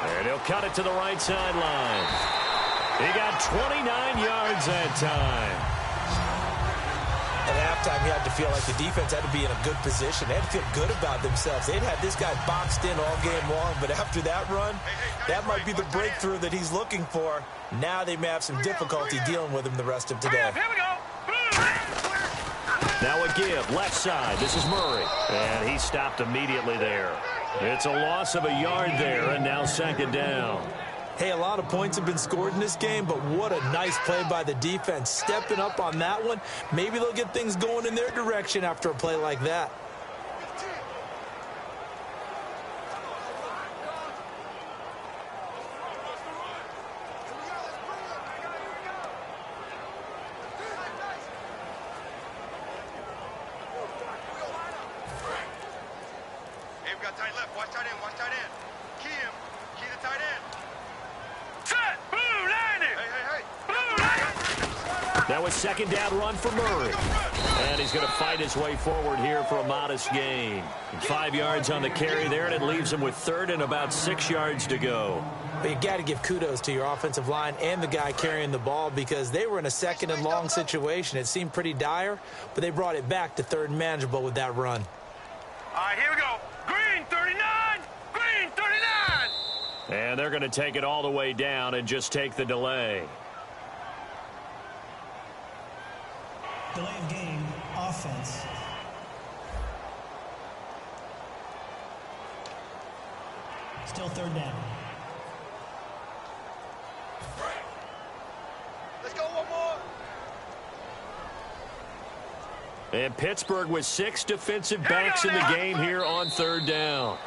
And he'll cut it to the right sideline. He got 29 yards that time. At halftime, you had to feel like the defense had to be in a good position. They had to feel good about themselves. They'd had this guy boxed in all game long, but after that run, that might be the breakthrough that he's looking for. Now they may have some difficulty dealing with him the rest of today. Now a give, left side. This is Murray. And he stopped immediately there. It's a loss of a yard there, and now 2nd down. Hey, a lot of points have been scored in this game, but what a nice play by the defense. Stepping up on that one, maybe they'll get things going in their direction after a play like that. Hey, we got tight left. Watch tight end. Watch tight end. Key him. Key the tight end. Now a 2nd down run for Murray. And he's going to fight his way forward here for a modest gain. 5 yards on the carry there, and it leaves him with 3rd and about 6 yards to go. But you got to give kudos to your offensive line and the guy carrying the ball because they were in a 2nd and long situation. It seemed pretty dire, but they brought it back to 3rd and manageable with that run. All right, here we go. Green 39. Green 39. And they're going to take it all the way down and just take the delay. Delay of game, offense. Still third down. Let's go one more. And Pittsburgh with 6 defensive backs in the game here on third down.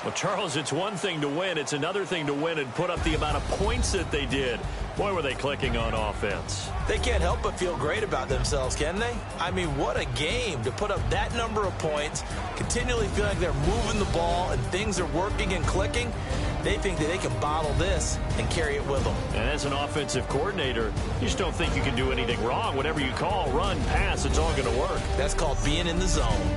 Well, Charles, it's one thing to win. It's another thing to win and put up the amount of points that they did. Boy, were they clicking on offense. They can't help but feel great about themselves, can they? I mean, what a game to put up that number of points, continually feel like they're moving the ball and things are working and clicking. They think that they can bottle this and carry it with them. And as an offensive coordinator, you just don't think you can do anything wrong. Whatever you call, run, pass, it's all going to work. That's called being in the zone.